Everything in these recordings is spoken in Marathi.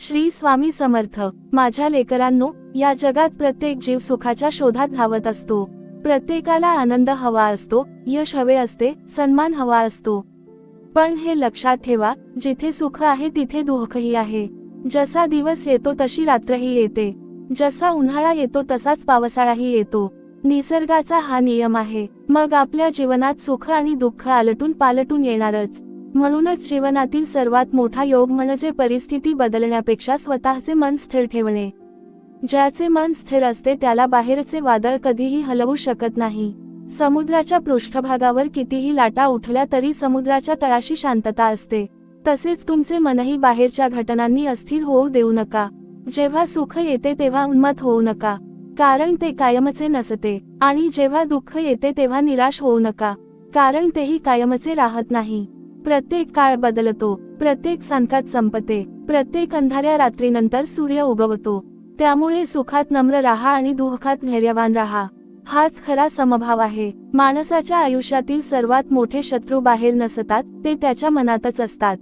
श्री स्वामी समर्थ. माझ्या लेकरांनो, या जगात प्रत्येक जीव सुखाच्या शोधात धावत असतो. प्रत्येकाला आनंद हवा असतो, यश हवे असते, सन्मान हवा असतो. पण हे लक्षात ठेवा, जिथे सुख आहे तिथे दुःखही आहे. जसा दिवस येतो तशी रात्रही येते. जसा उन्हाळा येतो तसाच पावसाळाही येतो. निसर्गाचा हा नियम आहे. मग आपल्या जीवनात सुख आणि दुःख आलटून पालटून येणारच. म्हणूनच जीवनातील सर्वात मोठा योग म्हणजे परिस्थिती बदलण्यापेक्षा स्वतःचे मन स्थिर ठेवणे. ज्याचे मन स्थिर असते त्याला बाहेरचे वादळ कधीही हलवू शकत नाही. समुद्राच्या पृष्ठभागावर कितीही लाटा उठल्या तरी समुद्राच्या तळाशी शांतता असते. तसेच तुमचे मनही बाहेरच्या घटनांनी अस्थिर होऊ देऊ नका. जेव्हा सुख येते तेव्हा उन्मत्त होऊ नका, कारण ते कायमचे नसते. आणि जेव्हा दुःख येते तेव्हा निराश होऊ नका, कारण तेही कायमचे राहत नाही. प्रत्येक काळ बदलतो, प्रत्येक संकट संपते, प्रत्येक अंधाऱ्या रात्रीनंतर सूर्य उगवतो. त्यामुळे सुखात नम्र राहा आणि दुःखात धैर्यवान राहा. हाच खरा समभाव आहे. माणसाच्या आयुष्यातील सर्वात मोठे शत्रू बाहेर नसतात, ते त्याच्या मनातच असतात.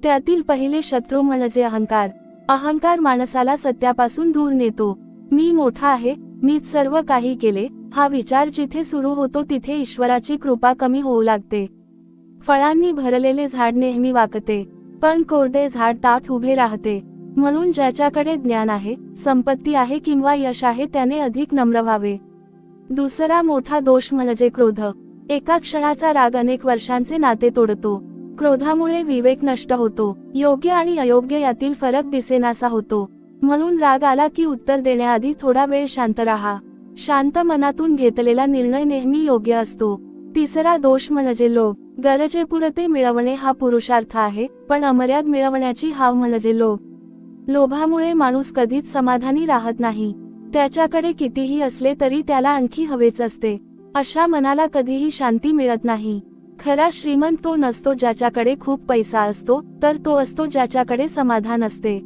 त्यातील पहिले शत्रू म्हणजे अहंकार. अहंकार माणसाला सत्यापासून दूर नेतो. मी मोठा आहे, मीच सर्व काही केले, हा विचार जिथे सुरू होतो तिथे ईश्वराची कृपा कमी होऊ लागते. फळांनी भरलेले झाड नेहमी वाकते, पण कोरडे झाड ताठ उभे राहते. म्हणून ज्याच्याकडे ज्ञान आहे, संपत्ती आहे किंवा यश आहे त्याने अधिक नम्र व्हावे. दुसरा मोठा दोष म्हणजे क्रोध. एका क्षणाचा राग अनेक वर्षांचे नाते तोडतो. क्रोधामुळे विवेक नष्ट होतो. योग्य आणि अयोग्य यातील फरक दिसेनासा होतो. म्हणून राग आला की उत्तर देण्याआधी थोडा वेळ शांत राहा. शांत मनातून घेतलेला निर्णय नेहमी योग्य असतो. तिसरा दोष म्हणजे लोभ. गरजेपुरते मिळवणे हा पुरुषार्थ आहे, पण अमर्याद मिळवण्याची हाव म्हणजे लोभ. लोभामुळे माणूस कधीच समाधानी राहत नाही. त्याच्याकडे कितीही असले तरी त्याला आणखी हवेच असते. अशा मनाला कधीही शांती मिळत नाही. खरा श्रीमंत तो नसतो ज्याच्याकडे खूप पैसा असतो, तर तो असतो ज्याच्याकडे समाधान असते.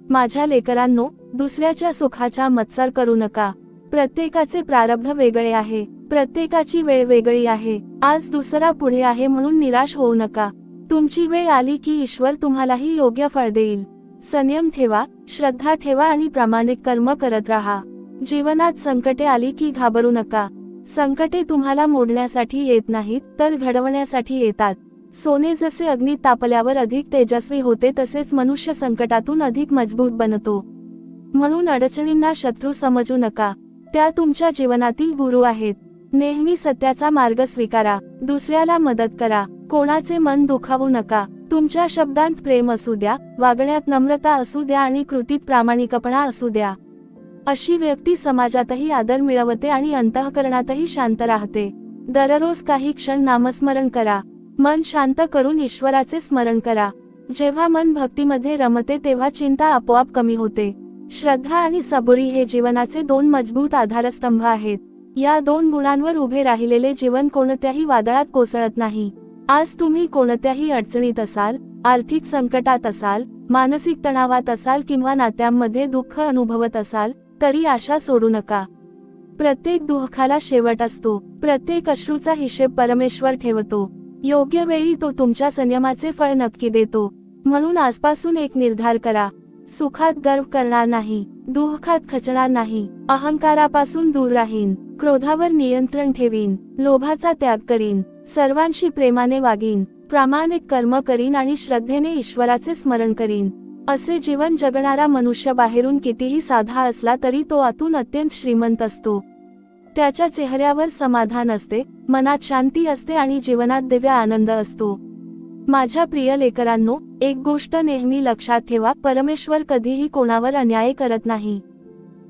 माझ्या लेकरांनो, दुसऱ्याच्या सुखाचा मत्सर करू नका. प्रत्येकाचे प्रारब्ध वेगळे आहे, प्रत्येकाची वेळ वेगळी आहे. आज दुसरा पुढे आहे म्हणून निराश होऊ नका. तुमची वेळ आली की ईश्वर तुम्हालाही योग्य फळ देईल. संयम ठेवा, श्रद्धा ठेवा आणि प्रामाणिक कर्म करत राहा. जीवनात संकटे आली की घाबरू नका. संकटे तुम्हाला मोडण्यासाठी येत नाहीत, तर घडवण्यासाठी येतात. सोने जसे अग्नीत तापल्यावर अधिक तेजस्वी होते, तसेच मनुष्य संकटातून अधिक मजबूत बनतो. म्हणून अडचणींना शत्रू समजू नका, त्या तुमच्या जीवनातील गुरु आहेत. नेहमी सत्याचा मार्ग स्वीकारा, दुसऱ्याला मदत करा, कोणाचे मन दुखावू नका. तुमच्या शब्दांत प्रेम असू द्या, वागण्यात नम्रता असू द्या आणि कृतीत प्रामाणिकपणा असू द्या. अशी व्यक्ती समाजातही आदर मिळवते आणि अंतःकरणातही शांत राहते. दररोज काही क्षण नामस्मरण करा. मन शांत करून ईश्वराचे स्मरण करा. जेव्हा मन भक्तीमध्ये रमते तेव्हा चिंता आपोआप कमी होते. श्रद्धा आणि सबुरी हे जीवनाचे दोन मजबूत आधारस्तंभ आहेत. या दोन गुणांवर उभे राहिलेले जीवन कोणत्याही वादळात कोसळत नाही. आज तुम्ही कोणत्याही अडचणीत असाल, आर्थिक संकटात असाल, मानसिक तणावात असाल किंवा नात्यांमध्ये दुःख अनुभवत असाल, तरी आशा सोडू नका. प्रत्येक दुःखाला शेवट असतो. प्रत्येक अश्रूचा हिशेब परमेश्वर ठेवतो. योग्य वेळी तो तुमच्या संयमाचे फळ नक्की देतो. म्हणून आजपासून एक निर्धार करा. सुखात गर्व करणार नाही, दुःखात खचणार नाही, अहंकारापासून दूर राहीन, क्रोधावर नियंत्रण ठेवीन, लोभाचा त्याग करीन, सर्वांशी प्रेमाने वागीन, प्रामाणिक कर्म करीन आणि श्रद्धेने ईश्वराचे स्मरण करीन. असे जीवन जगणारा मनुष्य बाहेरून कितीही साधा असला तरी तो आतून अत्यंत श्रीमंत असतो. त्याच्या चेहऱ्यावर समाधान असते, मनात शांती असते आणि जीवनात दिव्य आनंद असतो. माझ्या प्रिय लेकरांनो, एक गोष्ट नेहमी लक्षात ठेवा, परमेश्वर कधीही कोणावर अन्याय करत नाही.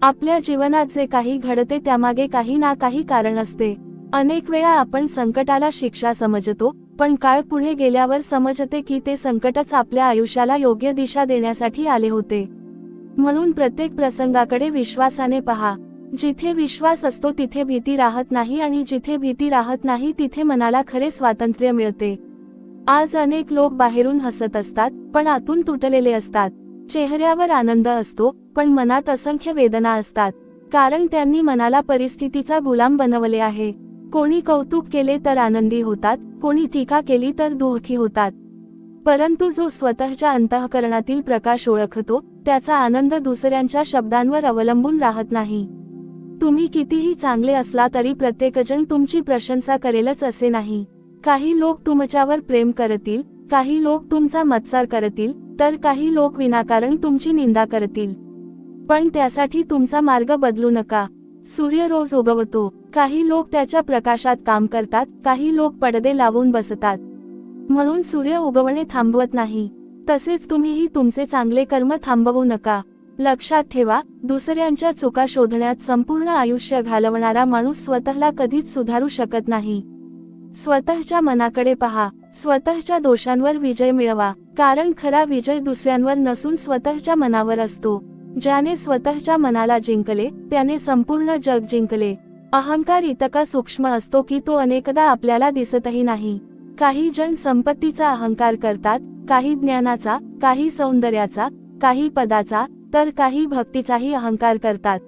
आपल्या जीवनात जे काही घडते त्यामागे काही ना काही कारण असते. अनेक वेळा आपण संकटाला शिक्षा समजतो, पण काळ पुढे गेल्यावर समजते की ते संकटच आपल्या आयुष्याला योग्य दिशा देण्यासाठी आले होते. म्हणून प्रत्येक प्रसंगाकडे विश्वासाने पहा. जिथे विश्वास असतो तिथे भीती राहत नाही आणि जिथे भीती राहत नाही तिथे मनाला खरे स्वातंत्र्य मिळते. आज अनेक लोक बाहेरून हसत असतात, पण आतून तुटलेले असतात. चेहऱ्यावर आनंद असतो, पण मनात असंख्य वेदना असतात, कारण त्यांनी मनाला परिस्थितीचा गुलाम बनवले आहे. कोणी कौतुक केले तर आनंदी होतात, कोणी टीका केली तर दुःखी होतात. परंतु जो स्वतःच्या अंतःकरणातील प्रकाश ओळखतो त्याचा आनंद दुसऱ्यांच्या शब्दांवर अवलंबून राहत नाही. तुम्ही कितीही चांगले असला तरी प्रत्येकजण तुमची प्रशंसा करेलच असे नाही. काही लोक तुमच्यावर प्रेम करतील, काही लोक तुमचा मत्सर करतील, तर काही लोक विनाकारण तुमची निंदा करतील. पण त्यासाठी तुमचा मार्ग बदलू नका. सूर्य रोज उगवतो. काही लोक त्याच्या प्रकाशात काम करतात, काही लोक पडदे लावून बसतात. म्हणून सूर्य उगवणे थांबवत नाही. तसेच तुम्हीही तुमचे चांगले कर्म थांबवू नका. लक्षात ठेवा, दुसऱ्यांच्या चुका शोधण्यात संपूर्ण आयुष्य घालवणारा माणूस स्वतःला कधीच सुधारू शकत नाही. स्वतःच्या मनाकडे पहा. स्वतःच्या दोषांवर विजय मिळवा, कारण खरा विजय दुसऱ्यांवर नसून स्वतःच्या मनावर असतो. ज्याने स्वतःच्या मनाला जिंकले त्याने संपूर्ण जग जिंकले. अहंकार इतका सूक्ष्म असतो की तो अनेकदा आपल्याला दिसतही नाही. काही जण संपत्तीचा अहंकार करतात, काही ज्ञानाचा, काही सौंदर्याचा, काही पदाचा, तर काही भक्तीचाही अहंकार करतात.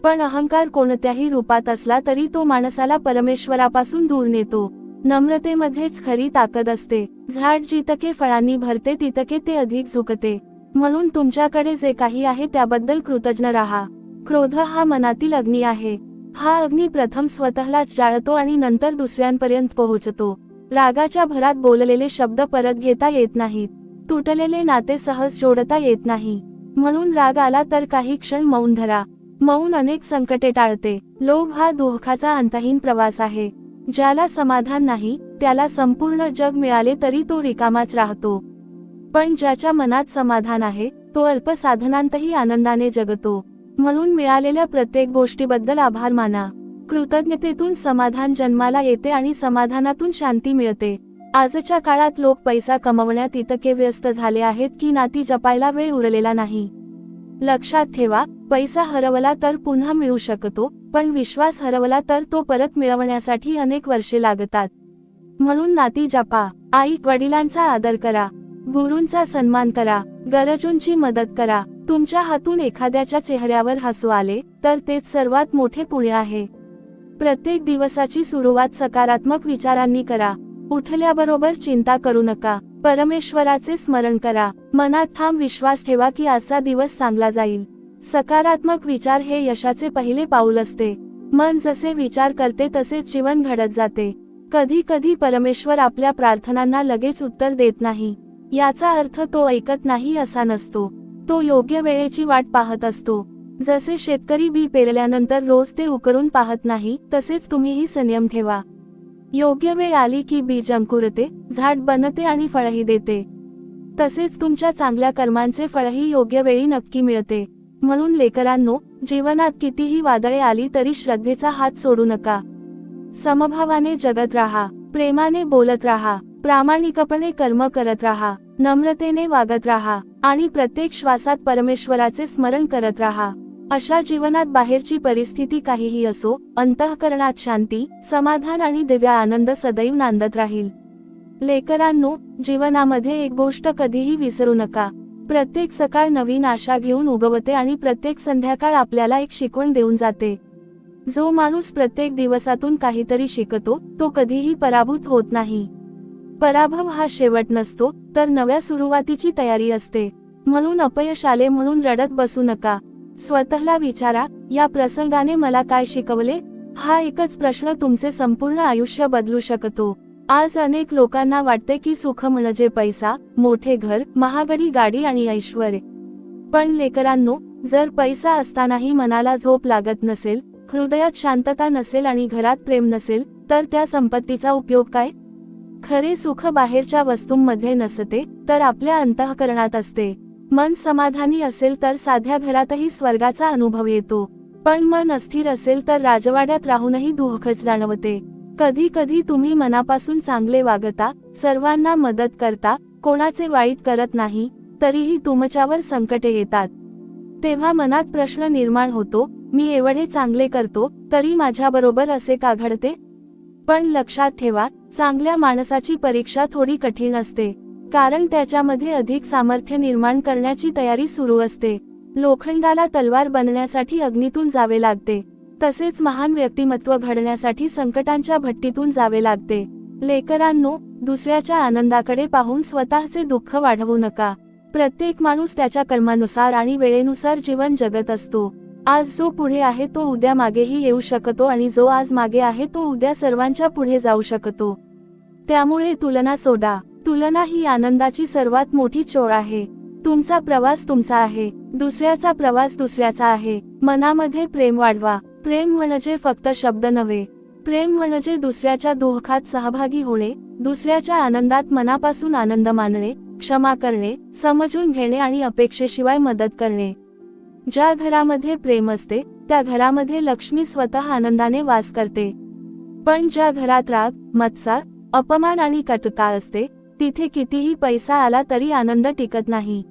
पण अहंकार कोणत्याही रूपात असला तरी तो माणसाला परमेश्वरापासून दूर नेतो. नम्रतेमध्येच खरी ताकद असते. झाड जितके फळांनी भरते तितके ते अधिक झुकते. म्हणून तुमच्याकडे जे काही आहे त्याबद्दल कृतज्ञ राहा. क्रोध हा मनातील अग्नी आहे. हा अग्नी प्रथम स्वतःलाच जाळतो आणि नंतर दुसऱ्यांपर्यंत पोहोचतो. रागाच्या भरात बोललेले शब्द परत घेता येत नाहीत. तुटलेले नाते सहज जोडता येत नाही. म्हणून राग आला तर काही क्षण मौन धरा. मौन अनेक संकटे टाळते. लोभ हा दुःखाचा अंतहीन प्रवास आहे. ज्याला समाधान नाही त्याला संपूर्ण जग मिळाले तरी तो रिकामाच राहतो. पण ज्याच्या मनात समाधान आहे तो अल्प साधनांतही आनंदाने जगतो. म्हणून मिळालेल्या प्रत्येक गोष्टीबद्दल आभार माना. कृतज्ञतेतून समाधान जन्माला येते आणि समाधानातून शांती मिळते. आजच्या काळात लोक पैसा कमवण्यात इतके व्यस्त झाले आहेत की नाती जपायला वेळ उरलेला नाही. लक्षात ठेवा, पैसा हरवला तर पुन्हा मिळू शकतो, पण विश्वास हरवला तर तो परत मिळवण्यासाठी अनेक वर्षे लागतात. म्हणून नाती जपा. आई वडिलांचा आदर करा, गुरूंचा सन्मान करा, गरजूंची मदत करा. तुमच्या हातून एखाद्याच्या चेहऱ्यावर हसू आले तर तेच सर्वात मोठे पुण्य आहे. प्रत्येक दिवसाची सुरुवात सकारात्मक विचारांनी करा. उठल्याबरोबर चिंता करू नका. परमेश्वराचे स्मरण करा. मनात ठाम विश्वास ठेवा की आजचा दिवस चांगला जाईल. सकारात्मक विचार हे यशाचे पहिले पाऊल असते. मन जसे विचार करते तसेच जीवन घडत जाते. कधी कधी परमेश्वर आपल्या प्रार्थनांना लगेच उत्तर देत नाही. याचा अर्थ तो ऐकत नाही असा नसतो. तो योग्य वेळेची वाट पाहत असतो. जसे शेतकरी बी पेरल्यानंतर रोज ते उकरून पाहत नाही, तसेच तुम्हीही संयम ठेवा. योग्य वेळ आली की बीज अंकुरते, झाड बनते आणि फळही देते. तसेच तुमच्या चांगल्या कर्मांचे फळही योग्य वेळी नक्की मिळते. म्हणून लेकरांनो, जीवनात कितीही वादळे आली तरी श्रद्धेचा हात सोडू नका. समभावाने जगत राहा, प्रेमाने बोलत राहा, प्रामाणिकपणे कर्म करत राहा, नम्रतेने वागत राहा आणि प्रत्येक श्वासात परमेश्वराचे स्मरण करत राहा. अशा जीवनात बाहेरची परिस्थिती काहीही असो, अंतःकरणात शांती, समाधान आणि दिव्य आनंद सदैव नांदत राहील. लेकरांनो, जीवनामध्ये एक गोष्ट कधीही विसरू नका. प्रत्येक सकाळ नवीन आशा घेऊन उगवते आणि प्रत्येक संध्याकाळ आपल्याला एक शिकवण देऊन जाते. जो माणूस प्रत्येक दिवसातून काहीतरी शिकतो तो कधीही पराभूत होत नाही. पराभव हा शेवट नसतो, तर नव्या सुरुवातीची तयारी असते. म्हणून अपयश आले म्हणून रडत बसू नका. स्वतःला विचारा, या प्रसंगाने मला काय शिकवले? हा एकच प्रश्न तुमचे संपूर्ण आयुष्य बदलू शकतो. आज अनेक लोकांना वाटते की सुख म्हणजे पैसा, मोठे घर, महागडी गाडी आणि ऐश्वर्य. पण लेकरांनो, जर पैसा असतानाही मनाला झोप लागत नसेल, हृदयात शांतता नसेल आणि घरात प्रेम नसेल, तर त्या संपत्तीचा उपयोग काय? खरे सुख बाहेरच्या वस्तूंमध्ये नसते, तर आपल्या अंतःकरणात असते. मन समाधानी असेल तर साध्या घरातही स्वर्गाचा अनुभव येतो. पण मन अस्थिर असेल तर राजवाड्यात राहूनही दुःखच जाणवते. कधी कधी तुम्ही मनापासून चांगले वागता, सर्वांना मदत करता, कोणाचे वाईट करत नाही, तरीही तुमच्यावर संकटे येतात. तेव्हा मनात प्रश्न निर्माण होतो, मी एवढे चांगले करतो तरी माझ्याबरोबर असे का घडते? पण लक्षात ठेवा, चांगल्या माणसाची परीक्षा थोडी कठीण असते, कारण त्याच्यामध्ये अधिक सामर्थ्य निर्माण करण्याची तयारी सुरू असते. लोखंडाला तलवार बनण्यासाठी अग्नीतून जावे लागते, तसेच महान व्यक्तिमत्व घडण्यासाठी संकटांच्या भट्टीतून जावे लागते. लेकरांनो, दुसऱ्याच्या आनंदाकडे पाहून स्वतःचे दुःख वाढवू नका. प्रत्येक माणूस त्याच्या कर्मानुसार आणि वेळेनुसार जीवन जगत असतो. आज जो पुढे आहे तो उद्या मागेही येऊ शकतो आणि जो आज मागे आहे तो उद्या सर्वांच्या पुढे जाऊ शकतो. त्यामुळे तुलना सोडा. तुलना ही आनंदाची सर्वात मोठी चोर आहे. तुमचा प्रवास तुमचा आहे, दुसऱ्याचा प्रवास दुसऱ्याचा आहे. मनामध्ये प्रेम वाढवा. प्रेम म्हणजे फक्त शब्द नव्हे. प्रेम म्हणजे दुसऱ्याच्या दुःखात सहभागी होणे, दुसऱ्याच्या आनंदात मनापासून आनंद मानणे, क्षमा करणे, समजून घेणे आणि अपेक्षेशिवाय मदत करणे. ज्या घरामध्ये प्रेम असते त्या घरामध्ये लक्ष्मी स्वतः आनंदाने वास करते. पण ज्या घरात राग, मत्सर, अपमान आणि कटुता असते तिथे कितीही पैसा आला तरी आनंद टिकत नाही.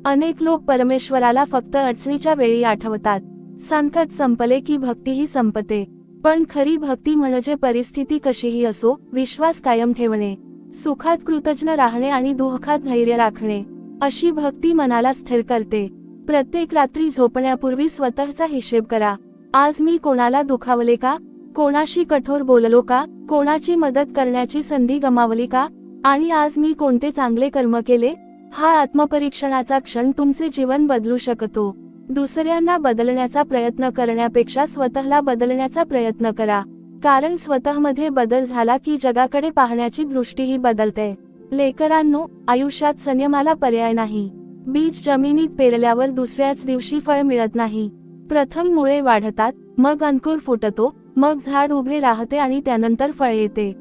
अनेक लोक परमेश्वराला फक्त अडचणीच्या वेळी आठवतात. संकट संपले की भक्तीही संपते. पण खरी भक्ती म्हणजे परिस्थिती कशीही असो विश्वास कायम ठेवणे, सुखात कृतज्ञ राहणे आणि दुःखात धैर्य राखणे. अशी भक्ती मनाला स्थिर करते. प्रत्येक रात्री झोपण्यापूर्वी स्वतःचा हिशेब करा. आज मी कोणाला दुखावले का? कोणाशी कठोर बोललो का? कोणाची मदत करण्याची संधी गमावली का? आणि आज मी कोणते चांगले कर्म केले? हा आत्मपरीक्षणाचा क्षण तुमचे जीवन बदलू शकतो. दुसऱ्यांना बदलण्याचा प्रयत्न करण्यापेक्षा स्वतःला बदलण्याचा प्रयत्न करा. कारण स्वतःमध्ये बदल झाला की जगाकडे पाहण्याची दृष्टीही बदलते. लेकरांनो, आयुष्यात संयमाला पर्याय नाही. बीज जमिनीत पेरल्यावर दुसऱ्याच दिवशी फळ मिळत नाही. प्रथम मुळे वाढतात, मग अंकुर फुटतो, मग झाड उभे राहते आणि त्यानंतर फळ येते.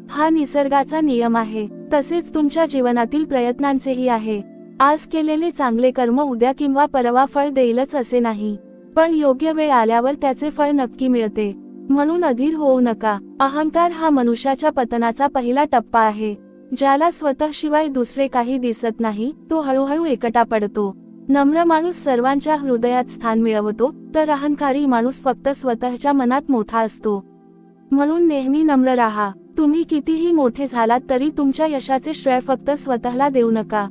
हा निसर्गाचा नियम आहे. तसेच तुमच्या जीवनातील प्रयत्नांचेही आहे. आज केलेले चांगले कर्म उद्या किंवा परवा फळ देईलच असे नाही, पण योग्य वेळ आल्यावर त्याचे फळ नक्की मिळते. म्हणून अधीर होऊ नका. अहंकार हा मनुष्याच्या पतनाचा पहिला टप्पा आहे. ज्याला स्वतःशिवाय दुसरे काही दिसत नाही तो हळूहळू एकटा पडतो. नम्र माणूस सर्वांच्या हृदयात स्थान मिळवतो, तर अहंकारी माणूस फक्त स्वतःच्या मनात मोठा असतो. म्हणून नेहमी नम्र राहा. तुम्ही कितीही मोठे झालात तरी तुमच्या यशाचे श्रेय फक्त स्वतःला देऊ नका.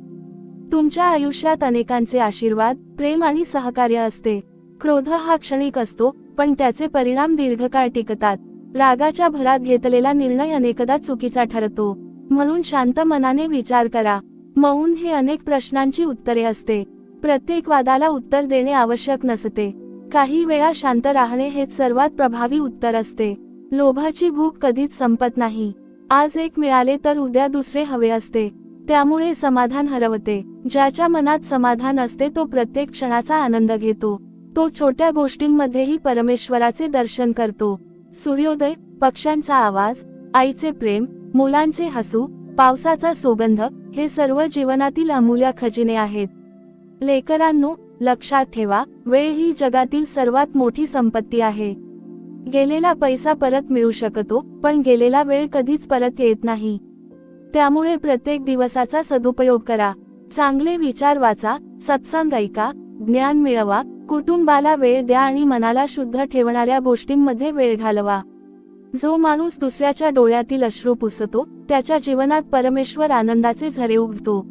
तुमच्या आयुष्यात अनेकांचे आशीर्वाद, प्रेम आणि सहकार्य असते. क्रोध हा क्षणिक असतो, पण त्याचे परिणाम दीर्घकाळ टिकतात. रागाच्या भरात घेतलेला निर्णय अनेकदा चुकीचा ठरतो. म्हणून शांत मनाने विचार करा. मौन हे अनेक प्रश्नांची उत्तरे असते. प्रत्येक वादाला उत्तर देणे आवश्यक नसते. काही वेळा शांत राहणे हेच सर्वात प्रभावी उत्तर असते. लोभाची भूक कधीच संपत नाही. आज एक मिळाले तर उद्या दुसरे हवे असते. त्यामुळे समाधान हरवते. ज्याच्या मनात समाधान असते तो प्रत्येक क्षणाचा आनंद घेतो. तो छोट्या गोष्टींमध्येही परमेश्वराचे दर्शन करतो. सूर्योदय, पक्ष्यांचा आवाज, आईचे प्रेम, मुलांचे हसू, पावसाचा सुगंध हे सर्व जीवनातील अमूल्य खजिने आहेत. लेकरांनो, लक्षात ठेवा, वेळ ही जगातील सर्वात मोठी संपत्ती आहे. गेलेला पैसा परत मिळू शकतो, पण गेलेला वेळ कधीच परत येत नाही. त्यामुळे प्रत्येक दिवसाचा सदुपयोग करा. चांगले विचार वाचा, सत्संग ऐका, ज्ञान मिळवा, कुटुंबाला वेळ द्या आणि मनाला शुद्ध ठेवणाऱ्या गोष्टींमध्ये वेळ घालवा. जो माणूस दुसऱ्याच्या डोळ्यातील अश्रू पुसतो त्याच्या जीवनात परमेश्वर आनंदाचे झरे उगवतो.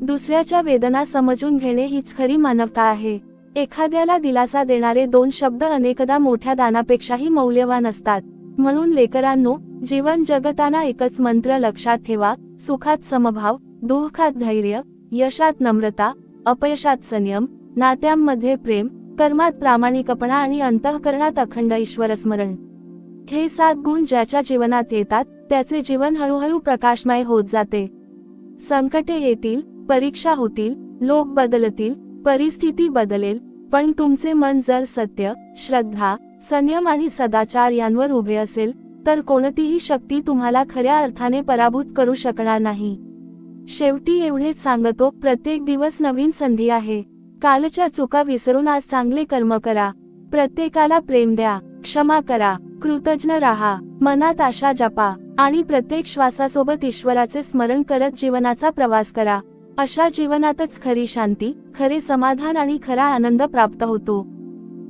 दुसऱ्याच्या वेदना समजून घेणे हीच खरी मानवता आहे. एखाद्याला दिलासा देणारे 2 शब्द अनेकदा मोठ्या दानापेक्षाही मौल्यवान असतात. म्हणून लेकरांनो, जीवन जगताना एकच मंत्र लक्षात ठेवा: सुखात समभाव, दुःखात धैर्य, यशात नम्रता, अपयशात संयम, नात्यांमध्ये प्रेम, कर्मात प्रामाणिकपणा आणि अंतःकरणात अखंड ईश्वरस्मरण. हे 7 गुण ज्याच्या जीवनात येतात त्याचे जीवन हळूहळू प्रकाशमय होत जाते. संकटे येतील, परीक्षा होतील, लोक बदलतील, परिस्थिती बदलेल, पण तुमचे मन जर सत्य, श्रद्धा, संयम आणि सदाचार यांवर उभे असेल तर कोणतीही शक्ती तुम्हाला खऱ्या अर्थाने पराभूत करू शकणार नाही. शेवटी एवढेच सांगतो, प्रत्येक दिवस नवीन संधी आहे. कालच्या चुका विसरून आज चांगले कर्म करा. प्रत्येकाला प्रेम द्या, क्षमा करा, कृतज्ञ राहा, मनात आशा जपा आणि प्रत्येक श्वासासोबत ईश्वराचे स्मरण करत जीवनाचा प्रवास करा. अशा जीवनातच खरी शांती, खरे समाधान आणि खरा आनंद प्राप्त होतो.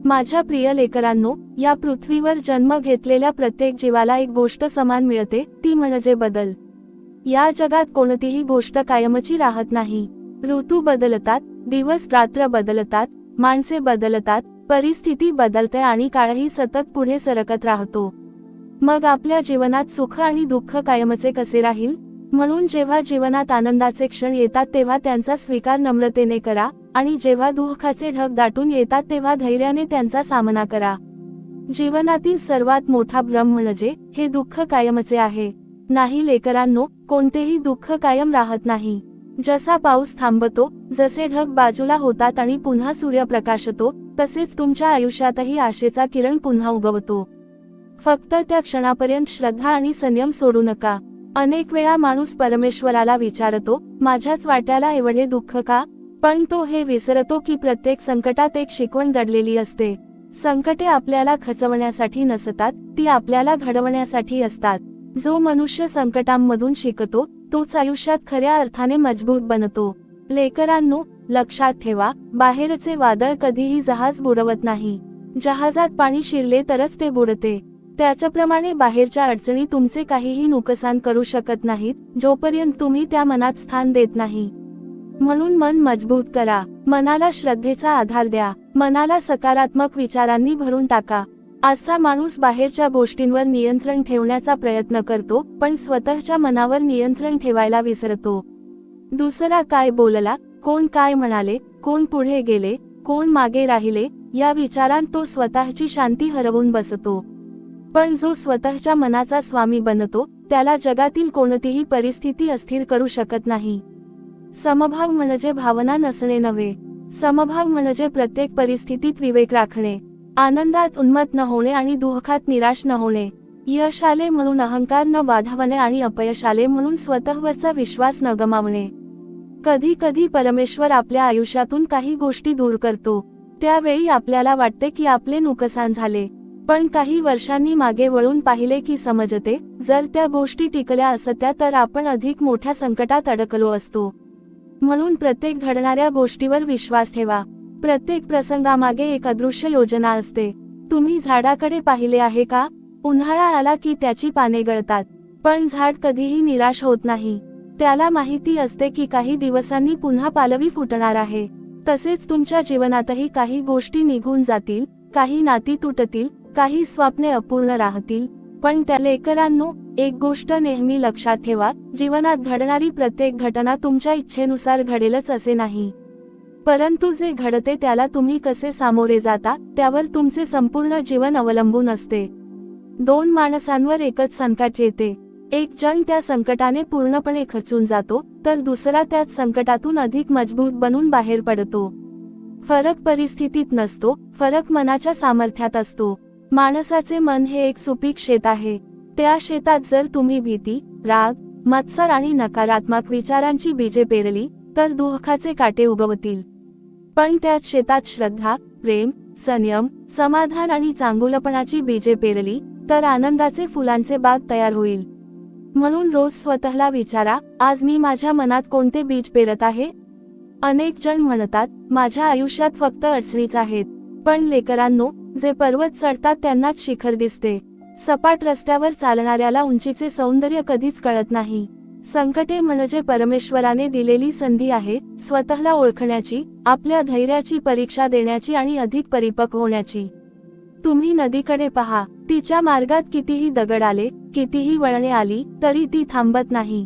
माझ्या प्रिय लेकरांनो, या पृथ्वीवर जन्म घेतलेल्या प्रत्येक जीवाला एक गोष्ट समान मिळते, ती म्हणजे बदल. या जगात कोणतीही गोष्ट कायमची राहत नाही. ऋतू बदलतात, दिवस रात्र बदलतात, माणसे बदलतात, परिस्थिती बदलते आणि काळही सतत पुढे सरकत राहतो. मग आपल्या जीवनात सुख आणि दुःख कायमचे कसे राहील? म्हणून जेव्हा जीवनात आनंदाचे क्षण येतात तेव्हा त्यांचा स्वीकार नम्रतेने करा, आणि जेव्हा दुःखाचे ढग दाटून येतात तेव्हा धैर्याने त्यांचा सामना करा. जीवनातील सर्वात मोठा भ्रम म्हणजे हे दुःख कायमचे आहे. नाही लेकरांनो, कोणतेही दुःख कायम राहत नाही. जसा पाऊस थांबतो, जसे ढग बाजूला होतात आणि पुन्हा सूर्य प्रकाशतो, तसेच तुमच्या आयुष्यातही आशेचा किरण पुन्हा उगवतो. फक्त त्या क्षणापर्यंत श्रद्धा आणि संयम सोडू नका. अनेक वेळा माणूस परमेश्वराला विचारतो, माझ्याच वाट्याला एवढे दुःख का? पण तो हे विसरतो की प्रत्येक संकटात एक शिकवण दडलेली असते. संकटे आपल्याला खचवण्यासाठी नसतात, ती आपल्याला घडवण्यासाठी असतात. जो मनुष्य संकटांमधून शिकतो, तोच आयुष्यात खऱ्या अर्थाने मजबूत बनतो. लेकरांनो, लक्षात ठेवा, बाहेरचे वादळ कधीही जहाज बुडवत नाही. जहाजात पाणी शिरले तरच ते बुडते. त्याचप्रमाणे बाहेरच्या अडचणी तुमचे काहीही नुकसान करू शकत नाहीत, जोपर्यंत तुम्ही त्या मनात स्थान देत नाही. म्हणून मन मजबूत करा, मनाला श्रद्धेचा आधार द्या, मनाला सकारात्मक विचारांनी भरून टाका. आजचा माणूस बाहेरच्या गोष्टींवर नियंत्रण ठेवण्याचा प्रयत्न करतो, पण स्वतःच्या मनावर नियंत्रण ठेवायला विसरतो. दुसरा काय बोलला, कोण काय म्हणाले, कोण पुढे गेले, कोण मागे राहिले, या विचारांत तो स्वतःची शांती हरवून बसतो. पण जो स्वतःच्या मनाचा स्वामी बनतो, त्याला जगातील कोणतीही परिस्थिती अस्थिर करू शकत नाही. समभाव म्हणजे भावना नसणे नव्हे. समभाव म्हणजे प्रत्येक परिस्थितीत विवेक राखणे, आनंदात उन्मत्त न होणे आणि दुःखात निराश न होणे, यश आले म्हणून अहंकार न वाढवणे आणि अपयश आले म्हणून स्वतःवरचा विश्वास न गमावणे. कधी कधी परमेश्वर आपल्या आयुष्यातून काही गोष्टी दूर करतो. त्यावेळी आपल्याला वाटते की आपले नुकसान झाले, पण काही वर्षांनी मागे वळून पाहिले की समजते, जर त्या गोष्टी टिकल्या असत्या तर आपण अधिक मोठ्या संकटात अडकलो असतो. म्हणून प्रत्येक घडणाऱ्या गोष्टीवर विश्वास ठेवा. प्रत्येक प्रसंगामागे एक अदृश्य योजना असते. तुम्ही झाडाकडे पाहिले आहे का? उन्हाळा आला की त्याची पाने गळतात, पण झाड कधीही निराश होत नाही. त्याला माहिती असते की काही दिवसांनी पुन्हा पालवी फुटणार आहे. तसेच तुमच्या जीवनातही काही गोष्टी निघून जातील, काही नाती तुटतील, काही स्वप्ने अपूर्ण राहतील, पण त्या लेकरांनो, एक गोष्ट नेहमी लक्षात ठेवा, जीवनात घडणारी प्रत्येक घटना तुमच्या इच्छेनुसार घडेलच असे नाही. परंतु जे घडते त्याला तुम्ही कसे सामोरे जाता, त्यावर तुमचे संपूर्ण जीवन अवलंबून असते. दोन माणसांवर एकच संकट येते. एक जण त्या संकटाने पूर्णपणे खचून जातो, तर दुसरा त्याच संकटातून अधिक मजबूत बनून बाहेर पडतो. फरक परिस्थितीत नसतो, फरक मनाच्या सामर्थ्यात असतो. माणसाचे मन हे एक सुपीक शेत आहे. त्या शेतात जर तुम्ही भीती, राग, मत्सर आणि नकारात्मक विचारांची बीजे पेरली, तर दुःखाचे काटे उगवतील. पण त्याच शेतात श्रद्धा, प्रेम, संयम, समाधान आणि चांगुलपणाची बीजे पेरली, तर आनंदाचे फुलांचे बाग तयार होईल. म्हणून रोज स्वतःला विचारा, आज मी माझ्या मनात कोणते बीज पेरत आहे? अनेक जण म्हणतात, माझ्या आयुष्यात फक्त अडचणीच आहेत. पण लेकरांनो, जे पर्वत चढतात त्यांनाच शिखर दिसते. सपाट रस्त्यावर चालणाऱ्याला उंचीचे सौंदर्य कधीच कळत नाही. संकटे म्हणजे परमेश्वराने दिलेली संधी आहे, स्वतःला ओळखण्याची, आपल्या धैर्याची परीक्षा देण्याची आणि अधिक परिपक्व होण्याची. तुम्ही नदीकडे पहा, तिच्या मार्गात कितीही दगड आले, कितीही वळणे आली, तरी ती थांबत नाही.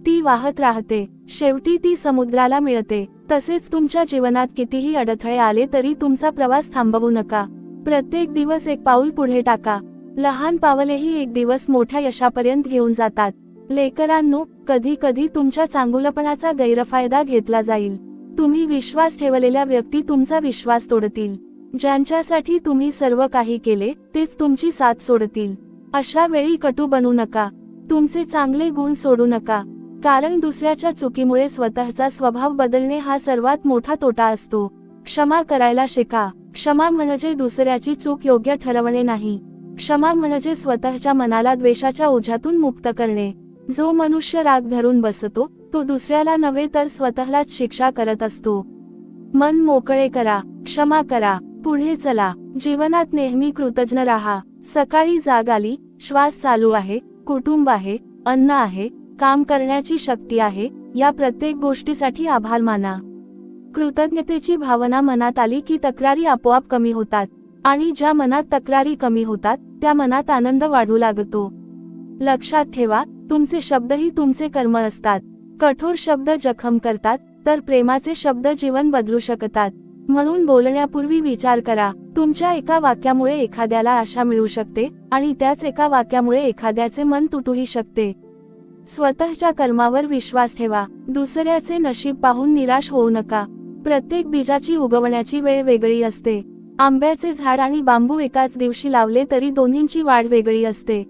ती वाहत राहते, शेवटी ती समुद्राला मिळते. तसेच तुमच्या जीवनात कितीही अडथळे आले तरी तुमचा प्रवास थांबवू नका. प्रत्येक दिवस एक पाऊल पुढे टाका. लहान पावलेही एक दिवस मोठ्या यशापर्यंत घेऊन जातात. लेकरांनो, कधी कधी तुमच्या चांगुलपणाचा गैरफायदा घेतला जाईल. तुम्ही विश्वास ठेवलेल्या व्यक्ती तुमचा विश्वास तोडतील. ज्यांच्यासाठी तुम्ही सर्व काही केले, तेच तुमची साथ सोडतील. अशा वेळी कटू बनू नका. तुमचे चांगले गुण सोडू नका, कारण दुसऱ्याच्या चुकीमुळे स्वतःचा स्वभाव बदलणे हा सर्वात मोठा तोटा असतो. क्षमा करायला शिका. क्षमा म्हणजे दुसऱ्याची चूक योग्य ठरवणे नाही. क्षमा म्हणजे स्वतःच्या मनाला द्वेषाच्या ओझ्यातून मुक्त करणे. जो मनुष्य राग धरून बसतो, तो दुसऱ्याला नव्हे तर स्वतःलाच शिक्षा करत असतो. मन मोकळे करा, क्षमा करा, पुढे चला. जीवनात नेहमी कृतज्ञ राहा. सकाळी जाग आली, श्वास चालू आहे, कुटुंब आहे, अन्न आहे, काम करण्याची शक्ती आहे, या प्रत्येक गोष्टीसाठी आभार माना. कृतज्ञतेची भावना मनात आली की तक्रारी आपोआप कमी होतात, आणि ज्या मनात तक्रारी कमी होतात, त्या मनात आनंद वाढू लागतो. लक्षात ठेवा, तुमचे शब्दही तुमचे कर्म असतात. कठोर शब्द जखम करतात, तर प्रेमाचे शब्द जीवन बदलू शकतात. म्हणून बोलण्यापूर्वी विचार करा. तुमच्या एका वाक्यामुळे एखाद्याला आशा मिळू शकते आणि त्याच एका वाक्यामुळे एखाद्याचे मन तुटूही शकते. स्वतःच्या कर्मावर विश्वास ठेवा. दुसऱ्याचे नशीब पाहून निराश होऊ नका. प्रत्येक बीजाची उगवण्याची वेळ वेगळी असते. आंब्याचे झाड आणि बांबू एकाच दिवशी लावले तरी दोन्हींची वाढ वेगळी असते.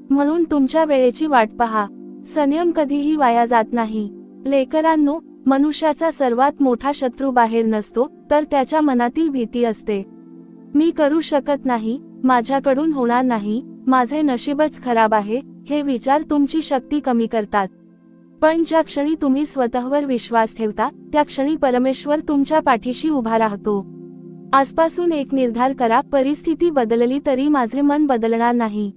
म्हणून तुमच्या वेळेची वाट पहा. संयम कधीही वाया जात नाही. लेकरांनो, मनुष्याचा सर्वात मोठा शत्रू बाहेर नसतो, तर त्याच्या मनातील भीती असते. मी करू शकत नाही, माझ्याकडून होणार नाही, माझे नशीबच खराब आहे, हे विचार तुमची शक्ती कमी करतात. पण ज्या क्षणी तुम्ही स्वतःवर विश्वास ठेवता, त्या क्षणी परमेश्वर तुमच्या पाठीशी उभा राहतो. आजपासून एक निर्धार करा. परिस्थिती बदलली तरी माझे मन बदलणार नाही.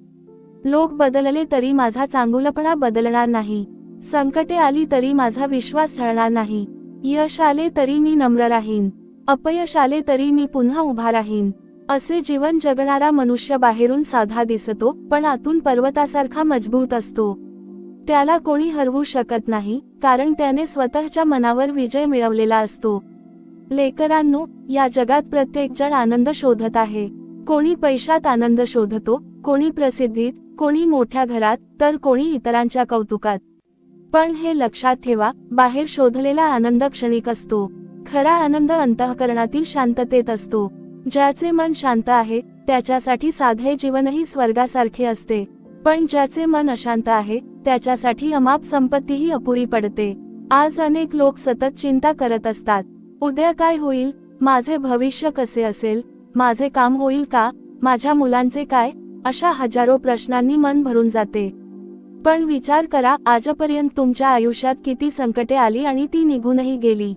लोक बदलले तरी माझा चांगुलपणा बदलणार नाही. संकटे आली तरी माझा विश्वास ढळणार नाही. यश आले तरी मी नम्र राहीन. अपयश आले तरी मी पुन्हा उभा राहीन. असे जीवन जगणारा मनुष्य बाहेरून साधा दिसतो, पण आतून पर्वतासारखा मजबूत असतो. त्याला कोणी हरवू शकत नाही, कारण त्याने स्वतःच्या मनावर विजय मिळवलेला असतो. लेकरांनो, या जगात प्रत्येक जण आनंद शोधत आहे. कोणी पैशात आनंद शोधतो, कोणी प्रसिद्धीत, कोणी मोठ्या घरात, तर कोणी इतरांच्या कौतुकात. पण हे लक्षात ठेवा, बाहेर शोधलेला आनंद क्षणिक असतो. खरा आनंद अंतःकरणातील शांततेत असतो. ज्याचे मन शांत आहे, त्याच्यासाठी साधे जीवनही स्वर्गासारखे असते. पण ज्याचे मन अशांत आहे, त्याच्यासाठी अमाप संपत्तीही अपुरी पडते. आज अनेक लोक सतत चिंता करत असतात. उद्या काय होईल, माझे भविष्य कसे असेल, माझे काम होईल का, माझ्या मुलांचे काय, अशा हजारो प्रश्नांनी मन भरून जाते. पण विचार करा, आजपर्यंत तुमच्या आयुष्यात किती संकटे आली आणि ती निघूनही गेली.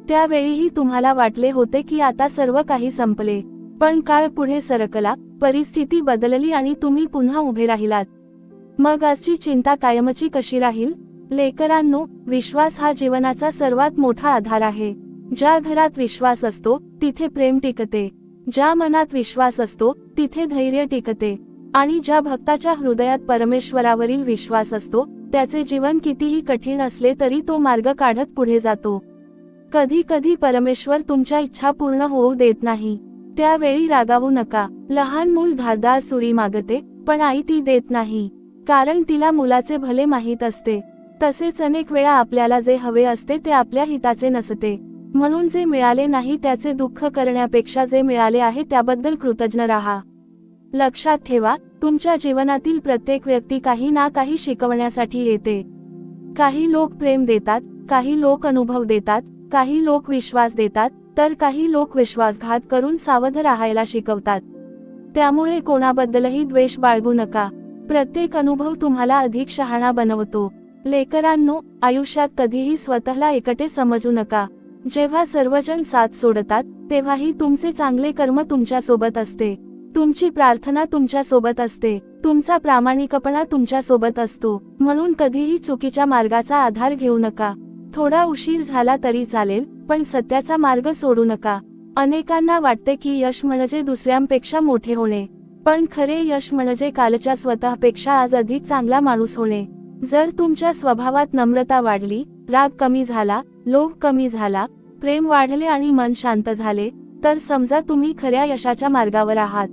त्यावेळीही तुम्हाला वाटले होते की आता सर्व काही संपले. पण काळ पुढे सरकला, परिस्थिती बदलली आणि तुम्ही पुन्हा उभे राहिलात. मग आजची चिंता कायमची कशी राहील? लेकरांनो, विश्वास हा जीवनाचा सर्वात मोठा आधार आहे. ज्या घरात विश्वास असतो, तिथे प्रेम टिकते. ज्या मनात विश्वास असतो, तिथे धैर्य टिकते. आणि ज्या भक्ताच्या हृदयात परमेश्वरावरील विश्वास असतो, त्याचे जीवन कितीही कठीण असले तरी तो मार्ग काढत पुढे जातो. कधी कधी परमेश्वर तुमच्या इच्छा पूर्ण होऊ देत नाही. त्यावेळी रागावू नका. लहान मूल धारदार सुरी मागते, पण आई ती देत नाही, कारण तिला मुलाचे भले माहीत असते. तसेच अनेक वेळा आपल्याला जे हवे असते ते आपल्या हिताचे नसते. म्हणून जे मिळाले नाही त्याचे दुःख करण्यापेक्षा जे मिळाले आहे त्याबद्दल कृतज्ञ राहा. लक्षात ठेवा, तुमच्या जीवनातील प्रत्येक व्यक्ती काही ना काही शिकवण्यासाठी येते. काही लोक प्रेम देतात, काही लोक अनुभव देतात, काही लोक विश्वास देतात, तर काही लोक विश्वासघात करून सावध राहायला शिकवतात. त्यामुळे कोणाबद्दलही द्वेष बाळगू नका. प्रत्येक अनुभव तुम्हाला अधिक शहाणा बनवतो. लेकरांनो, आयुष्यात कधीही स्वतःला एकटे समजू नका. जेव्हा सर्वजण साथ सोडतात, तेव्हाही तुमचे चांगले कर्म तुमच्या सोबत असते. तुमची प्रार्थना तुमच्या सोबत असते. तुमचा प्रामाणिकपणा तुमच्या सोबत असतो. म्हणून कधीही चुकीच्या मार्गाचा आधार घेऊ नका. थोडा उशीर झाला तरी चालेल, पण सत्याचा मार्ग सोडू नका. अनेकांना वाटते की यश म्हणजे दुसऱ्यांपेक्षा मोठे होणे, पण खरे यश म्हणजे कालच्या स्वतःपेक्षा आज अधिक चांगला माणूस होणे. जर तुमच्या स्वभावात नम्रता वाढली, राग कमी झाला, लोभ कमी झाला, प्रेम वाढले आणि मन शांत झाले, तर समजा तुम्ही खऱ्या यशाच्या मार्गावर आहात.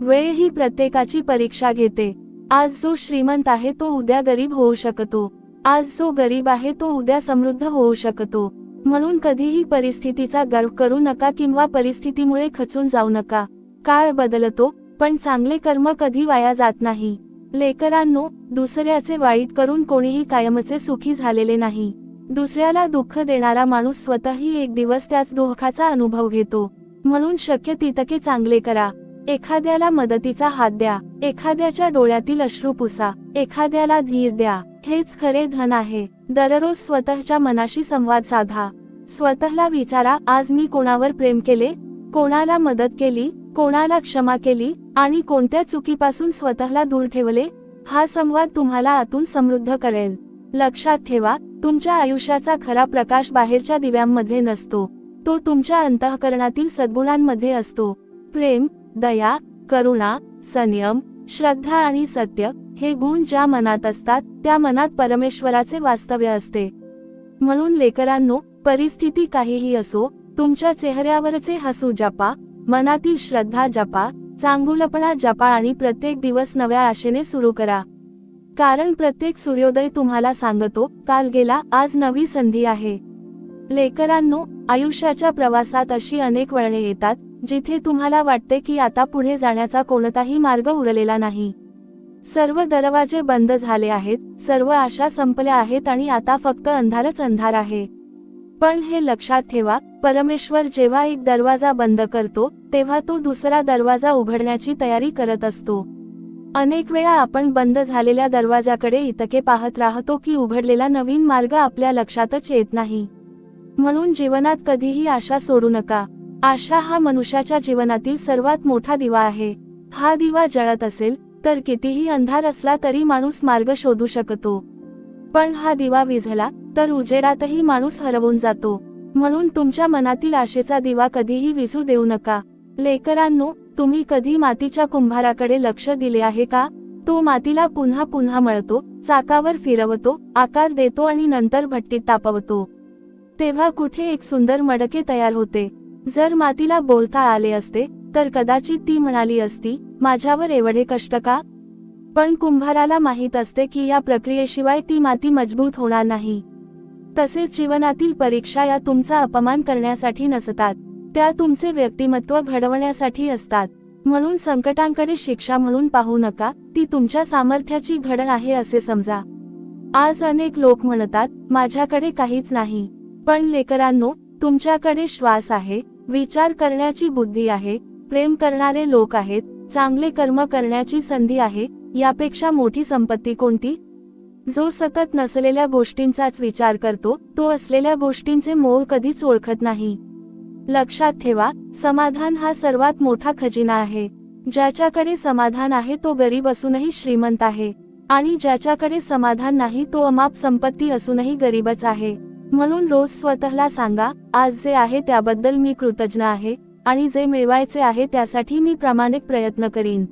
वेळ ही प्रत्येकाची परीक्षा घेते. आज जो श्रीमंत आहे तो उद्या गरीब होऊ शकतो. आज जो गरीब आहे तो उद्या समृद्ध होऊ शकतो. म्हणून कधीही परिस्थितीचा गर्व करू नका किंवा परिस्थितीमुळे खचून जाऊ नका. काळ बदलतो, पण चांगले कर्म कधी वाया जात नाही. लेकरांनो, दुसऱ्याचे वाईट करून कोणीही कायमचे सुखी झालेले नाही. दुसऱ्याला दुःख देणारा माणूस स्वतःही एक दिवस त्याच दुःखाचा अनुभव घेतो. म्हणून शक्य तितके चांगले करा. एखाद्याला मदतीचा हात द्या, एखाद्याच्या डोळ्यातील अश्रू पुसा, एखाद्याला धीर द्या. हेच खरे धन आहे. दररोज स्वतःच्या मनाशी संवाद साधा. स्वतःला विचारा, आज मी कोणावर प्रेम केले, कोणाला मदत केली, कोणाला क्षमा केली आणि कोणत्या चुकीपासून स्वतःला दूर ठेवले. हा संवाद तुम्हाला आतून समृद्ध करेल. लक्षात ठेवा, तुमच्या आयुष्याचा खरा प्रकाश बाहेरच्या दिव्यांमध्ये नसतो, तो तुमच्या अंतःकरणातील सद्गुणांमध्ये असतो. प्रेम, दया, करुणा, संयम, श्रद्धा आणि सत्य हे गुण ज्या मनात असतात त्या मनात परमेश्वराचे वास्तव्य असते. म्हणून लेकरांनो, परिस्थिती काहीही असो, तुमच्या चेहऱ्यावरचे हसू जपा, मनातील श्रद्धा जपा, चांगुलपणा जपा आणि प्रत्येक दिवस नव्या आशेने सुरू करा. कारण प्रत्येक सूर्योदय तुम्हाला सांगतो, काल गेला, आज नवी संधी आहे. लेकरांनो, आयुष्याच्या प्रवासात अशी अनेक वळणे येतात जिथे तुम्हाला वाटते की आता पुढे जाण्याचा कोणताही मार्ग उरलेला नाही. सर्व दरवाजे बंद झाले आहेत, सर्व आशा संपल्या आहेत आणि आता फक्त अंधारच अंधार आहे. पण हे लक्षात ठेवा, परमेश्वर जेव्हा एक दरवाजा बंद करतो तेव्हा तो दुसरा दरवाजा उघडण्याची तयारी करत असतो. अनेक वेळा आपण बंद झालेल्या दरवाजाकडे इतके पाहत राहतो की उघडलेला नवीन मार्ग आपल्या लक्षातच येत नाही. म्हणून जीवनात कधीही आशा सोडू नका. आशा हा मनुष्याच्या जीवनातील सर्वात मोठा दिवा आहे. हा दिवा जळत असेल तर कितीही अंधार असला तरी माणूस मार्ग शोधू शकतो. पण हा दिवा विझला तर उजेडातही माणूस हरवून जातो. म्हणून तुमच्या मनातील आशेचा दिवा कधीही विझू देऊ नका. लेकरांनो, तुम्ही कधी मातीच्या कुंभाराकडे लक्ष दिले आहे का? तो मातीला पुन्हा पुन्हा मळतो, चाकावर फिरवतो, आकार देतो आणि नंतर भट्टीत तापवतो. तेव्हा कुठे एक सुंदर मडके तयार होते. जर मातीला बोलता आले असते तर कदाचित ती म्हणाली असती, माझ्यावर एवढे कष्ट का? पण कुंभाराला माहीत असते की या प्रक्रियेशिवाय ती माती मजबूत होणार नाही. तसेच जीवनातील परीक्षा या तुमचा अपमान करण्यासाठी नसतात, त्या तुमचे व्यक्तिमत्व घडवण्यासाठी असतात. म्हणून संकटांकडे शिक्षा म्हणून पाहू नका, ती तुमच्या सामर्थ्याची घडण आहे असे समजा. आज अनेक लोक म्हणतात, माझ्याकडे काहीच नाही. पण लेकरांनो, तुमच्याकडे श्वास आहे, विचार करण्याची बुद्धी आहे, प्रेम करणारे लोक आहेत, चांगले कर्म करण्याची संधी आहे. यापेक्षा मोठी संपत्ती कोणती? जो सतत नसलेल्या गोष्टींचाच विचार करतो तो असलेल्या गोष्टींचे मोल कधीच ओळखत नाही. लक्षात ठेवा, समाधान हा सर्वात मोठा खजिना आहे. ज्याच्याकडे समाधान आहे तो गरीब असूनही श्रीमंत आहे, आणि ज्याच्याकडे समाधान नाही तो अमाप संपत्ती असूनही गरीबच आहे. म्हणून रोज स्वतःला सांगा, आज जे आहे त्याबद्दल मी कृतज्ञ आहे आणि जे मिळवायचे आहे त्यासाठी मी प्रामाणिक प्रयत्न करीन.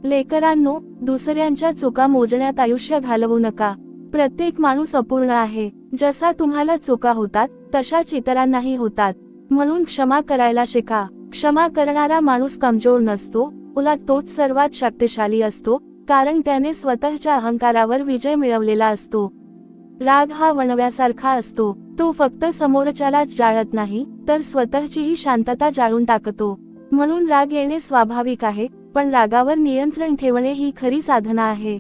लेकरांनो, दुसऱ्यांच्या चुका मोजण्यात आयुष्य घालवू नका. प्रत्येक माणूस अपूर्ण आहे. जसा तुम्हाला चुका होतात तशाच इतरांनाही होतात. म्हणून क्षमा करायला शिका. क्षमा करणारा माणूस कमजोर नसतो, उलट तोच सर्वात शक्तिशाली असतो, कारण त्याने स्वतःच्या अहंकारावर विजय मिळवलेला असतो. राग हा वणव्यासारखा असतो, तो फक्त समोरच्यालाच जाळत नाही तर स्वतःचीही शांतता जाळून टाकतो. म्हणून राग येणे स्वाभाविक आहे, पण रागावर नियंत्रण ठेवणे ही खरी साधना आहे.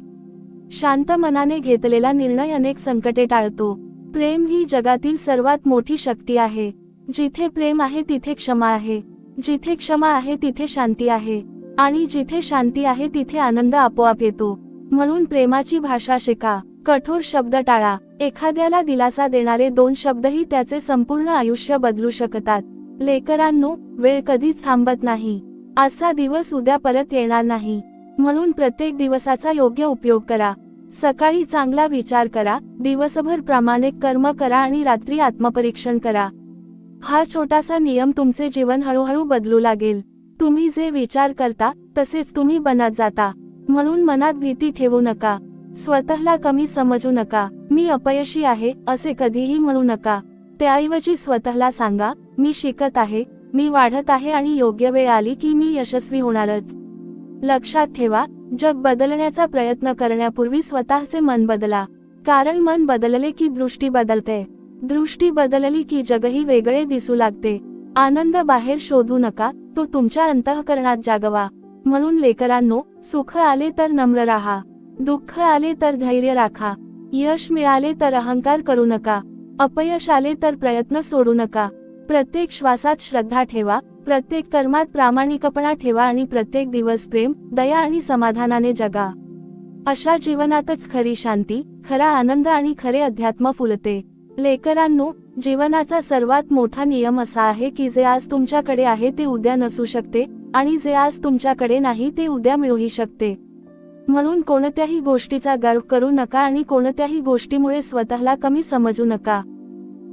शांत मनाने घेतलेला निर्णय अनेक संकटे टाळतो. प्रेम ही जगातील सर्वात मोठी शक्ती आहे. जिथे प्रेम आहे तिथे क्षमा आहे, जिथे क्षमा आहे तिथे शांती आहे, आणि जिथे शांती आहे तिथे आनंद आपोआप येतो. म्हणून प्रेमाची भाषा शिका. कठोर शब्द टाळा. एखाद्याला दिलासा देणारे 2 शब्दही त्याचे संपूर्ण आयुष्य बदलू शकतात. लेकरांनो, वेळ कधीच थांबत नाही. आजचा दिवस उद्या परत येणार नाही. म्हणून प्रत्येक दिवसाचा योग्य उपयोग करा. सकाळी चांगला विचार करा, दिवसभर प्रामाणिक कर्म करा आणि रात्री आत्मपरीक्षण करा. हा छोटासा नियम तुमचे जीवन हळूहळू बदलू लागेल. तुम्ही जे विचार करता तसेच तुम्ही बनत जाता. म्हणून मनात भीती ठेवू नका. स्वतःला कमी समजू नका. मी अपयशी आहे असे कधीही म्हणू नका. त्याऐवजी स्वतःला सांगा, मी शिकत आहे, मी वाढत आहे आणि योग्य वेळ आली की मी यशस्वी होणारच. लक्षात ठेवा, जग बदलण्याचा प्रयत्न करण्यापूर्वी स्वतःचे मन बदला. कारण मन बदलले की दृष्टी बदलते. दृष्टी बदलली की जगही वेगळे दिसू लागते. आनंद बाहेर शोधू नका, तो तुमच्या अंतःकरणात जागवा. म्हणून लेकरांनो, सुख आले तर नम्र राहा, दुःख आले तर धैर्य राखा, यश मिळाले तर अहंकार करू नका, अपयश आले तर प्रयत्न सोडू नका. प्रत्येक श्वासात श्रद्धा ठेवा, प्रत्येक कर्मात प्रामाणिकपणा ठेवा आणि प्रत्येक दिवस प्रेम, दया आणि समाधानाने जगा. अशा जीवनातच खरी शांती, खरा आनंद आणि खरे अध्यात्म फुलते. लेकरांनो, जीवनाचा सर्वात मोठा नियम असा आहे की जे आज तुमच्याकडे आहे ते उद्या नसू शकते, आणि जे आज तुमच्याकडे नाही ते उद्या मिळूही शकते. म्हणून कोणत्याही गोष्टीचा गर्व करू नका आणि कोणत्याही गोष्टीमुळे स्वतःला कमी समजू नका.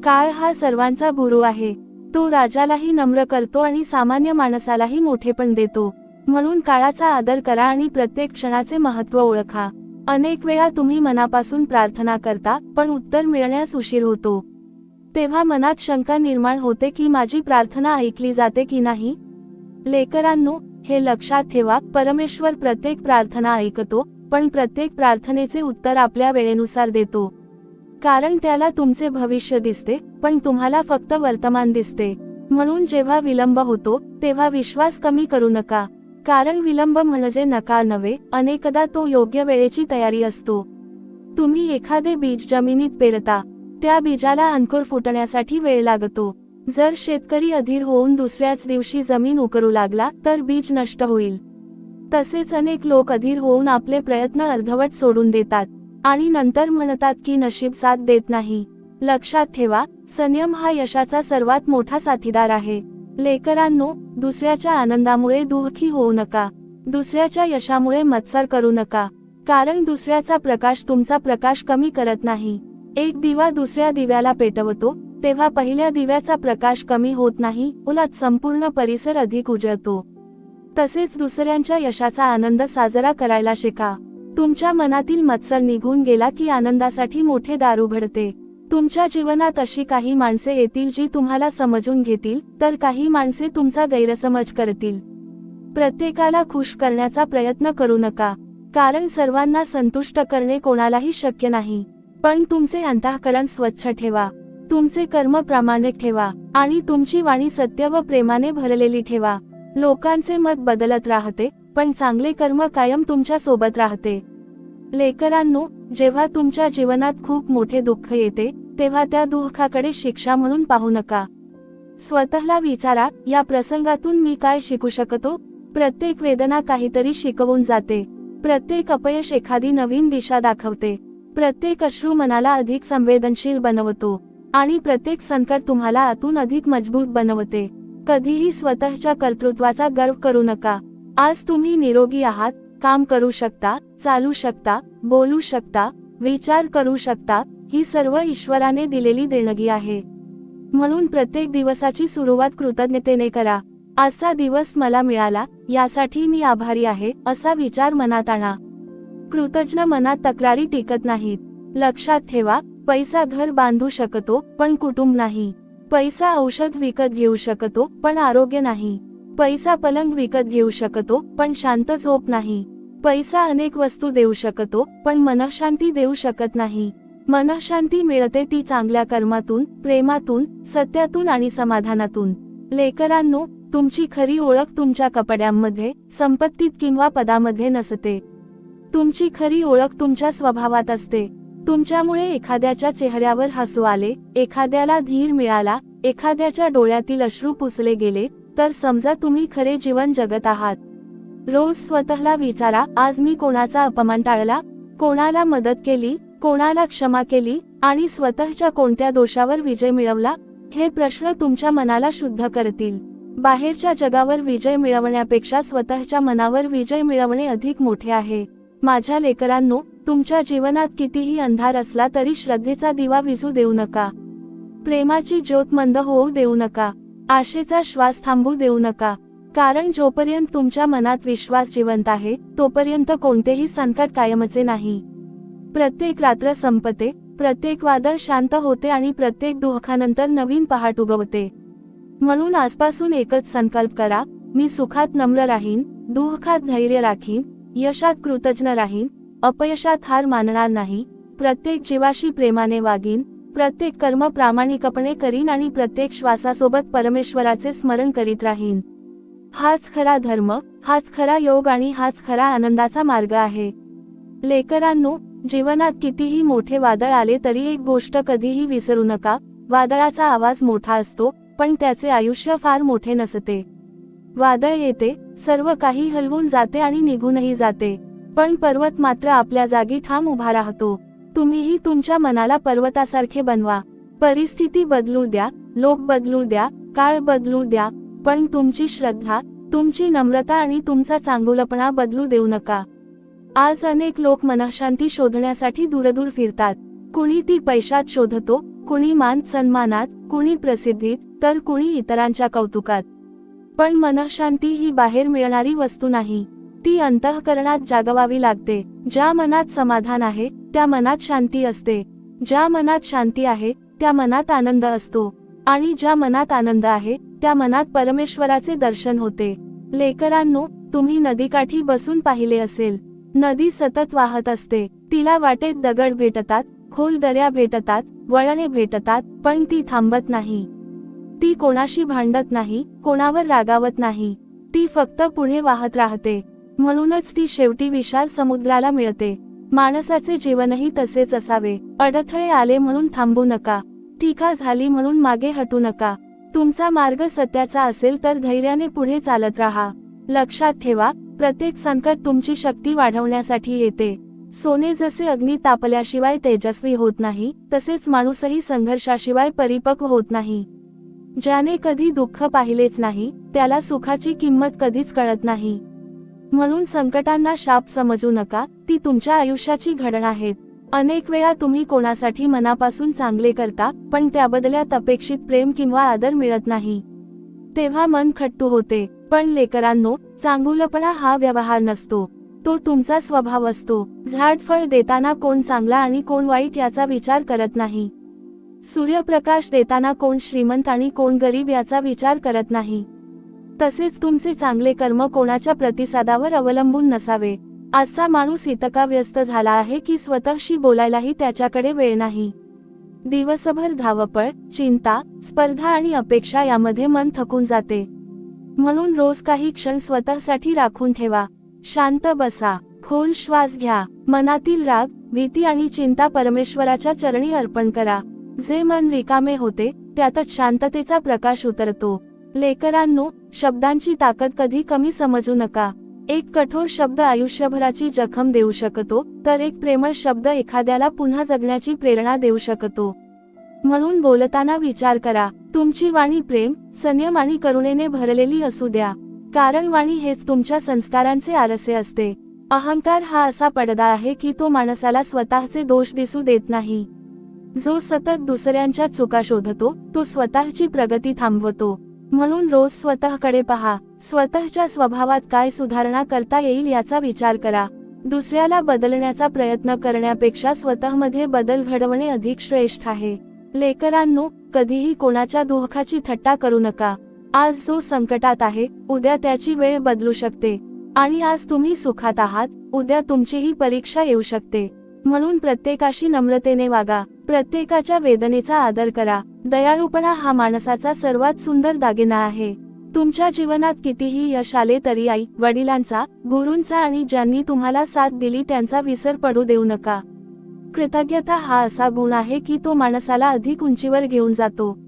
काळ हा सर्वांचा गुरु आहे. तो राजालाही नम्र करतो आणि सामान्य माणसालाही मोठेपण देतो. म्हणून काळाचा आदर करा आणि प्रत्येक क्षणाचे महत्त्व ओळखा. अनेक वेळा तुम्ही मनापासून प्रार्थना करता पण उत्तर मिळण्यास उशीर होतो. तेव्हा मनात शंका निर्माण होते की माझी प्रार्थना ऐकली जाते की नाही. लेकरांनो, हे लक्षात ठेवा, परमेश्वर प्रत्येक प्रार्थना ऐकतो, पण प्रत्येक प्रार्थनेचे उत्तर आपल्या वेळेनुसार देतो. कारण त्याला तुमचे भविष्य दिसते, पण तुम्हाला फक्त वर्तमान दिसते. म्हणून जेव्हा विलंब होतो तेव्हा विश्वास कमी करू नका. कारण विलंब म्हणजे नकार नव्हे, अनेकदा तो योग्य वेळेची तयारी असतो. तुम्ही एखादे बीज जमिनीत पेरता, त्या बीजाला अंकुर फुटण्यासाठी वेळ लागतो. जर शेतकरी अधीर होऊन दुसऱ्याच दिवशी जमीन उकरू लागला तर बीज नष्ट होईल. तसेच अनेक लोक अधीर होऊन आपले प्रयत्न अर्धवट सोडून देतात आणि नंतर म्हणतात की नशीब साथ देत नाही. लक्षात ठेवा, संयम हा यशाचा सर्वात मोठा साथीदार आहे. लेकरांनो, दुसऱ्याच्या आनंदामुळे दुःखी होऊ नका. दुसऱ्याच्या यशामुळे मत्सर करू नका. कारण दुसऱ्याचा प्रकाश तुमचा प्रकाश कमी करत नाही. एक दिवा दुसऱ्या दिव्याला पेटवतो तेव्हा पहिल्या दिव्याचा प्रकाश कमी होत नाही, उलट संपूर्ण परिसर अधिक उजळतो. तसेच दुसऱ्यांच्या यशाचा आनंद साजरा करायला शिका. तुमच्या मनातील मत्सर निघून गेला की आनंदासाठी मोठे दार उघडते. तुमच्या जीवनात अशी काही माणसे येतील जी तुम्हाला समजून घेतील, तर काही माणसे तुमचा गैरसमज करतील. प्रत्येकाला खुश करण्याचा प्रयत्न करू नका, कारण सर्वांना संतुष्ट करणे कोणालाही शक्य नाही. पण तुमचे अंतःकरण स्वच्छ ठेवा, तुमचे कर्म प्रामाणिक ठेवा आणि तुमची वाणी सत्य व प्रेमाने भरलेली ठेवा. लोकांचे मत बदलत राहते, पण चांगले कर्म कायम तुमच्या सोबत राहते. लेकरांनो, जेव्हा तुमच्या जीवनात खूप मोठे दुःख येते तेव्हा त्या दुःखाकडे शिक्षा म्हणून पाहू नका. स्वतःला विचारा, या प्रसंगातून मी काय शिकू शकतो. प्रत्येक वेदना काहीतरी शिकवून जाते. प्रत्येक अपयश एखादी नवीन दिशा दाखवते. प्रत्येक अश्रू मनाला अधिक संवेदनशील बनवतो आणि प्रत्येक संकट तुम्हाला आतून अधिक मजबूत बनवते. कधीही स्वतःच्या कर्तृत्वाचा गर्व करू नका. आज तुम्ही निरोगी आहात, काम करू शकता, चालू शकता, बोलू शकता, विचार करू शकता. ही सर्व ईश्वराने दिलेली देणगी आहे. म्हणून प्रत्येक दिवसाची सुरुवात कृतज्ञतेने करा. आजचा दिवस मला मिळाला, यासाठी मी आभारी आहे, असा विचार मनात आणा. कृतज्ञ मनात तक्रारी टिकत नाहीत. लक्षात ठेवा, पैसा घर बांधू शकतो पण कुटुंब नाही. पैसा औषध विकत घेऊ शकतो पण आरोग्य नाही. पैसा पलंग विकत घेऊ शकतो पण शांत झोप नाही. पैसा अनेक वस्तू देऊ शकतो पण मनःशांती देऊ शकत नाही. मनःशांती मिळते ती चांगल्या कर्मातून, प्रेमातून, सत्यातून आणि समाधानातून. लेकरांनो, तुमची खरी ओळख तुमच्या कपड्यांमध्ये, संपत्तीत किंवा पदामध्ये नसते. तुमची खरी ओळख तुमच्या स्वभावात असते. तुमच्यामुळे एखाद्याच्या चेहऱ्यावर हसू आले, एखाद्याला धीर मिळाला, एखाद्याच्या डोळ्यातील अश्रू पुसले गेले, तर समजा तुम्ही खरे जीवन जगत आहात. रोज स्वतःला विचारा, आज मी कोणाचा अपमान टाळला, कोणाला मदत केली, कोणाला क्षमा केली आणि स्वतःच्या कोणत्या दोषावर विजय मिळवला. हे प्रश्न तुमच्या मनाला शुद्ध करतील. बाहेरच्या जगावर विजय मिळवण्यापेक्षा स्वतःच्या मनावर विजय मिळवणे अधिक मोठे आहे. माझ्या लेकरांनो, तुमच्या जीवनात कितीही अंधार असला तरी श्रद्धेचा दिवा विझू देऊ नका. प्रेमाची ज्योत मंद होऊ देऊ नका. आशेचा श्वास थांबू देऊ नका. कारण जोपर्यंत तुमच्या मनात विश्वास जिवंत आहे, तोपर्यंत कोणतेही संकट कायमचे नाही. प्रत्येक रात्र संपते, प्रत्येक वादळ शांत होते आणि प्रत्येक दुःखानंतर नवीन पहाट उगवते. म्हणून आजपासून एकच संकल्प करा, मी सुखात नम्र राहीन, दुःखात धैर्य राखीन, यशात कृतज्ञ राहीन, अपयशात हार मानणार नाही, प्रत्येक जीवाशी प्रेमाने वागीन, प्रत्येक कर्म प्रामाणिकपणे करीन आणि प्रत्येक श्वासासोबत परमेश्वराचे स्मरण करीत राहीन. हाच खरा धर्म, हाच खरा योग आणि हाच खरा आनंदाचा मार्ग आहे. लेकरांनो, जीवनात कितीही मोठे वादळ आले तरी एक गोष्ट कधीही विसरू नका, वादळाचा आवाज मोठा असतो पण त्याचे आयुष्य फार मोठे नसते. वादळ येते, सर्व काही हलवून जाते आणि निघूनही जाते, पण पर्वत मात्र आपल्या जागी ठाम उभा राहतो. तुम्हीही तुमच्या मनाला पर्वतासारखे बनवा. परिस्थिती बदलू द्या, लोक बदलू द्या, काळ बदलू द्या, पण तुमची श्रद्धा, तुमची नम्रता आणि तुमचा चांगुलपणा बदलू देऊ नका. आज अनेक लोक मनःशांती शोधण्यासाठी दूरदूर फिरतात. कुणी ती पैशात शोधतो, कुणी मान सन्मानात, कुणी प्रसिद्धीत, तर कुणी इतरांच्या कौतुकात. पण मनःशांती ही बाहेर मिळणारी वस्तू नाही. ती अंतःकरणात जागवावी लागते. ज्या मनात समाधान आहे त्या मनात शांती असते. ज्या मनात शांती आहे त्या मनात आनंद असतो. आणि ज्या मनात आनंद आहे त्या मनात परमेश्वराचे दर्शन होते. लेकरांनो, तुम्ही नदीकाठी बसून पाहिले असेल. नदी सतत वाहत असते. तिला वाटेत दगड भेटतात, खोल दऱ्या भेटतात, वळणे भेटतात, पण ती थांबत नाही. ती कोणाशी भांडत नाही, कोणावर रागावत नाही. ती फक्त पुढे वाहत राहते. म्हणूनच ती शेवटी विशाल समुद्राला मिळते. माणसाचे जीवनही तसेच असावे. अडथळे आले म्हणून थांबू नका. टीका झाली म्हणून मागे हटू नका. तुमचा मार्ग सत्याचा असेल तर धैर्याने पुढे चालत राहा. लक्षात ठेवा, प्रत्येक संकट तुमची शक्ती वाढवण्यासाठी येते. सोने जसे अग्नी तापल्याशिवाय तेजस्वी होत नाही, तसेच माणूसही संघर्षाशिवाय परिपक्व होत नाही. ज्याने कधी दुःख पाहिलेच नाही त्याला सुखाची किंमत कधीच कळत नाही. म्हणून संकटांना शाप समजू नका, ती तुमच्या आयुष्याची घडण आहेत. अनेक वेळा तुम्ही कोणासाठी मनापासून चांगले करता, पण त्याबदल्यात अपेक्षित प्रेम किंवा आदर मिळत नाही. तेव्हा मन खट्टू होते. पण लेकरांनो, चांगुलपणा हा व्यवहार नसतो, तो तुमचा स्वभाव असतो. झाड फळ देताना कोण चांगला आणि कोण वाईट याचा विचार करत नाही. सूर्यप्रकाश देताना कोण श्रीमंत आणि कोण गरीब याचा विचार करत नाही. तसेच तुमचे चांगले कर्म कोणाच्या प्रतिसादावर अवलंबून नसावे. आजचा माणूस इतका व्यस्त झाला आहे की स्वतःशी बोलायलाही त्याच्याकडे वेळ नाही. दिवसभर धावपळ, चिंता, स्पर्धा आणि अपेक्षा यामध्ये मन थकून जाते. म्हणून रोज काही क्षण स्वतःसाठी राखून ठेवा. शांत बसा, खोल श्वास घ्या, मनातील राग, भीती आणि चिंता परमेश्वराच्या चरणी अर्पण करा. जे मन रिकामे होते त्यातच शांततेचा प्रकाश उतरतो. लेकरांनो, शब्दांची ताकद कधी कमी समजू नका. एक कठोर शब्द आयुष्यभराची जखम देऊ शकतो, तर एक प्रेमळ शब्द एखाद्याला पुन्हा जगण्याची प्रेरणा देऊ शकतो. म्हणून बोलताना विचार करा. तुमची वाणी प्रेम, संयम आणि करुणेने भरलेली असू द्या. कारण वाणी हेच तुमच्या संस्कारांचे आरसे असते. अहंकार हा असा पडदा आहे की तो माणसाला स्वतःचे दोष दिसू देत नाही. जो सतत दुसऱ्यांच्या चुका शोधतो तो स्वतःची प्रगती थांबवतो. म्हणून रोज स्वतःकडे पहा. स्वतःच्या स्वभावात काय सुधारणा करता येईल याचा विचार करा. दुसऱ्याला बदलण्याचा प्रयत्न करण्यापेक्षा स्वतःमध्ये बदल घडवणे अधिक श्रेष्ठ आहे. लेकरांनो, कधीही कोणाच्या दुःखाची थट्टा करू नका. आज जो संकटात आहे, उद्या त्याची वेळ बदलू शकते. आणि आज तुम्ही सुखात आहात, उद्या तुमचीही परीक्षा येऊ शकते. म्हणून प्रत्येकाशी नम्रतेने वागा. प्रत्येकाच्या वेदनेचा आदर करा. दयाळूपणा हा माणसाचा सर्वात सुंदर दागिना आहे. तुमच्या जीवनात कितीही यश आले तरी आई वडिलांचा, गुरूंचा आणि ज्यांनी तुम्हाला साथ दिली त्यांचा विसर पडू देऊ नका. कृतज्ञता हा असा गुण आहे की तो माणसाला अधिक उंचीवर घेऊन जातो.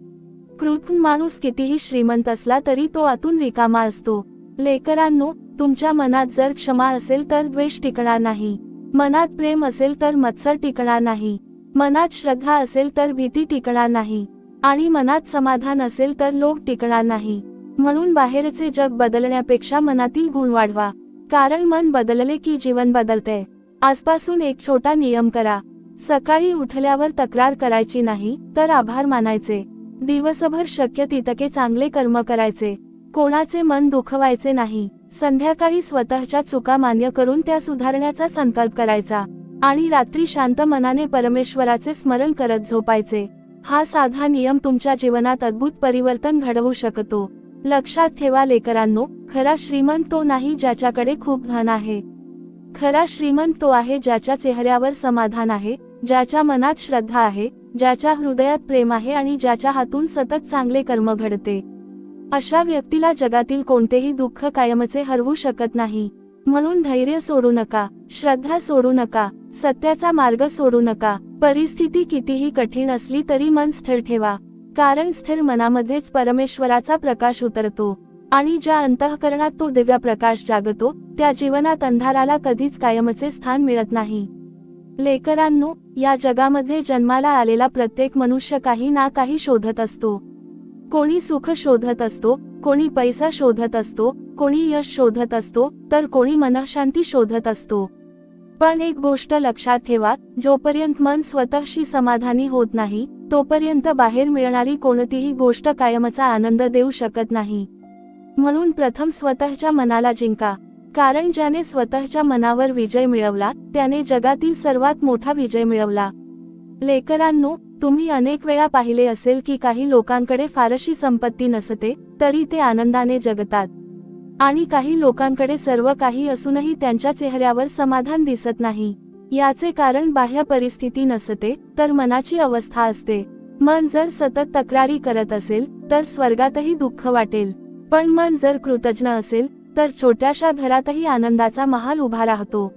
कृतज्ञ माणूस कितीही श्रीमंत असला तरी तो आतून रिकामा असतो. लेकरांनो, तुमच्या मनात जर क्षमा असेल तर द्वेष टिकणार नाही. मनात प्रेम असेल तर मत्सर टिकणार नाही. मनात श्रद्धा असेल तर भीती टिकणार नाही. आणि मनात समाधान असेल तर लोभ टिकणार नाही. म्हणून बाहेरचे जग बदलण्यापेक्षा मनातील गुण वाढवा. कारण मन बदलले की जीवन बदलते. आजपासून एक छोटा नियम करा. सकाळी उठल्यावर तक्रार करायची नाही, तर आभार मानायचे. दिवसभर शक्य तितके चांगले कर्म करायचे. कोणाचे मन दुखवायचे नाही. संध्याकाळी स्वतःच्या चुका मान्य करून त्या सुधारण्याचा संकल्प करायचा. आणि रात्री शांत मनाने परमेश्वराचे स्मरण करत झोपायचे. हा साधा नियम तुमच्या जीवनात अद्भुत परिवर्तन घडवू शकतो. लक्षात ठेवा लेकरांनो, खरा श्रीमंत तो नाही ज्याच्याकडे खूप धन आहे. खरा श्रीमंत तो आहे ज्याच्या चेहऱ्यावर समाधान आहे, ज्याच्या मनात श्रद्धा आहे, ज्याच्या हृदयात प्रेम आहे आणि ज्याच्या हातून सतत चांगले कर्म घडते. अशा व्यक्तीला जगातील कोणतेही दुःख कायमचे हरवू शकत नाही. म्हणून धैर्य सोडू नका, श्रद्धा सोडू नका, सत्याचा मार्ग सोडू नका. परिस्थिती कितीही कठीण असली तरी मन स्थिर ठेवा. कारण स्थिर मनामध्येच परमेश्वराचा प्रकाश उतरतो. आणि ज्या अंतःकरणात तो दिव्य प्रकाश जागतो, त्या जीवनात अंधाराला कधीच कायमचे स्थान मिळत नाही. लेकरांनो, या जगामध्ये जन्माला आलेला प्रत्येक मनुष्य काही ना काही शोधत असतो. कोणी सुख शोधत असतो, कोणी पैसा शोधत असतो, कोणी यश शोधत असतो, तर कोणी मनःशांती शोधत असतो. पण एक गोष्ट लक्षात ठेवा, जोपर्यंत मन स्वतःशी समाधानी होत नाही, तोपर्यंत बाहेर मिळणारी कोणतीही गोष्ट कायमचा आनंद देऊ शकत नाही. म्हणून प्रथम स्वतःच्या मनाला जिंका. कारण ज्याने स्वतःच्या मनावर विजय मिळवला त्याने जगातील सर्वात मोठा विजय मिळवला. लेकरांनो, तुम्ही अनेक वेळा पाहिले असेल की काही लोकांकडे फारशी संपत्ती नसते तरी ते आनंदाने जगतात, आणि काही लोकांकडे सर्व काही असूनही त्यांच्या चेहऱ्यावर समाधान दिसत नाही. याचे कारण बाह्य परिस्थिती नसते तर मनाची अवस्था असते. मन जर सतत तक्रारी करत असेल तर स्वर्गातही दुःख वाटेल, पण मन जर कृतज्ञ असेल तर छोट्याशा घरातही आनंदाचा महाल उभा राहतो.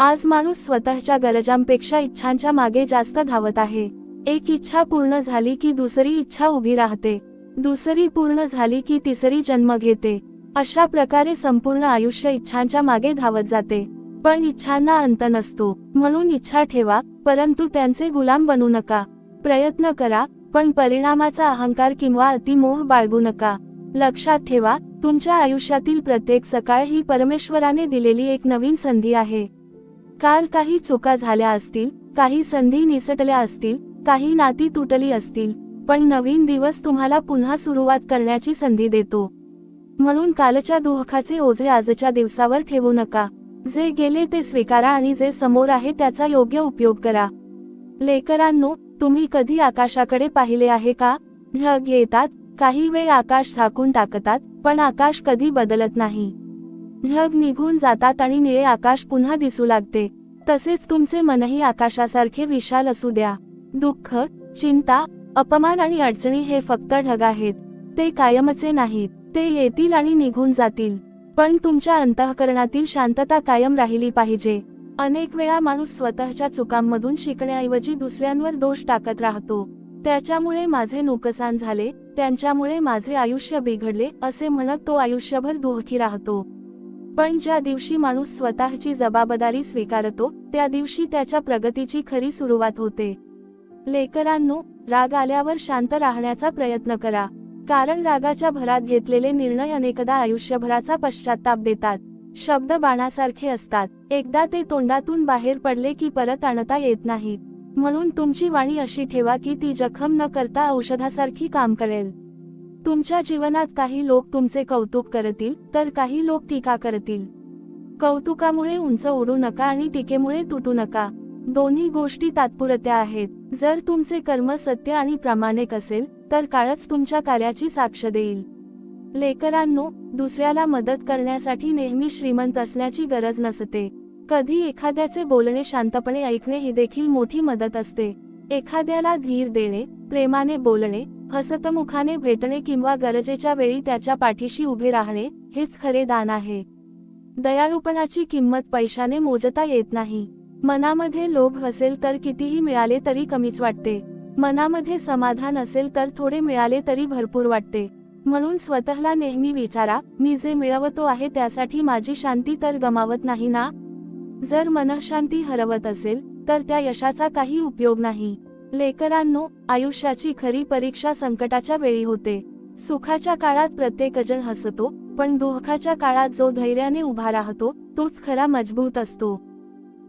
आज माणूस स्वतःच्या गरजांपेक्षा इच्छांच्या मागे जास्त धावत आहे. एक इच्छा पूर्ण झाली की दुसरी इच्छा उभी राहते, दुसरी पूर्ण झाली की तिसरी जन्म घेते. अशा प्रकारे संपूर्ण आयुष्य इच्छांच्या मागे धावत जाते. पण इच्छांना अंत नसतो. म्हणून इच्छा ठेवा, परंतु त्यांचे गुलाम बनू नका. प्रयत्न करा, पण परिणामाचा अहंकार किंवा अतिमोह बाळगू नका. लक्षात ठेवा, तुमच्या आयुष्यातील प्रत्येक सकाळ ही परमेश्वराने दिलेली एक नवीन संधी आहे. काल काही चुका झाल्या असतील, काही संधी निसटल्या असतील, काही नाती तुटली असतील, पण नवीन दिवस तुम्हाला पुन्हा सुरुवात करण्याची संधी देतो. म्हणून कालच्या दुःखाचे ओझे आजच्या दिवसावर ठेवू नका. जे गेले ते स्वीकारा आणि जे समोर आहे त्याचा योग्य उपयोग करा. लेकरांनो, तुम्ही कधी आकाशाकडे पाहिले आहे का? ढग येतात, काही वेळ आकाश झाकून टाकतात, पण आकाश कधी बदलत नाही. ढग निघून जातात आणि निळे आकाश पुन्हा दिसू लागते. तसेच तुमचे मनही आकाशासारखे विशाल असू द्या. दुःख, चिंता, अपमान आणि अडचणी हे फक्त ढग आहेत. ते कायमचे नाहीत. ते येतील आणि निघून जातील, पण तुमच्या अंतःकरणातील शांतता कायम राहिली पाहिजे. अनेक वेळा माणूस स्वतःच्या चुकांमधून शिकण्याऐवजी दुसऱ्यांवर दोष टाकत राहतो. त्याच्यामुळे माझे नुकसान झाले, त्यांच्यामुळे माझे आयुष्य बिघडले असे म्हणत तो आयुष्यभर दुःखी राहतो. पण ज्या दिवशी माणूस स्वतःची जबाबदारी स्वीकारतो त्या दिवशी त्याच्या प्रगतीची खरी सुरुवात होते. लेकरांनो, राग आल्यावर शांत राहण्याचा प्रयत्न करा, कारण रागाच्या भरात घेतलेले निर्णय अनेकदा आयुष्यभराचा पश्चाताप देतात. शब्द बाणासारखे असतात, एकदा ते तोंडातून बाहेर पडले की परत आणता येत नाहीत. म्हणून तुमची वाणी अशी ठेवा की ती जखम न करता औषधासारखी काम करेल. तुमच्या जीवनात काही लोक तुमचे कौतुक करतील तर काही लोक टीका करतील. कौतुकामुळे उंच उडू नका आणि टीकेमुळे तुटू नका. दोन्ही गोष्टी तात्पुरत्या आहेत. जर तुमचे कर्म सत्य आणि प्रामाणिक असेल तर काळच तुमच्या कार्याची साक्ष देईल. लेकरांनो, दुसऱ्याला मदत करण्यासाठी नेहमी श्रीमंत असण्याची गरज नसते. कधी एखाद्याचे बोलणे शांतपणे ऐकणे ही देखील मोठी मदत असते. एखाद्याला धीर देणे, प्रेमाने बोलणे, हसतमुखाने भेटणे किंवा गरजेच्या वेळी त्याच्या पाठीशी उभे राहणे हेच खरे दान आहे. दयाळूपणाची किंमत पैशाने मोजता येत नाही. मनामध्ये लोभ असेल तर कितीही मिळाले तरी कमीच वाटते. मनामध्ये समाधान असेल तर थोडे मिळाले तरी भरपूर वाटते. म्हणून स्वतःला नेहमी विचारा, मी जे मिळवतो आहे त्यासाठी माझी शांती तर गमावत नाही ना? जर मनःशांती हरवत असेल तर त्या यशाचा काही उपयोग नाही. लेकरांनो, आयुष्याची खरी परीक्षा संकटाच्या वेळी होते. सुखाच्या काळात प्रत्येकजण हसतो, पण दुःखाच्या काळात जो धैर्याने उभा राहतो तोच खरा मजबूत असतो.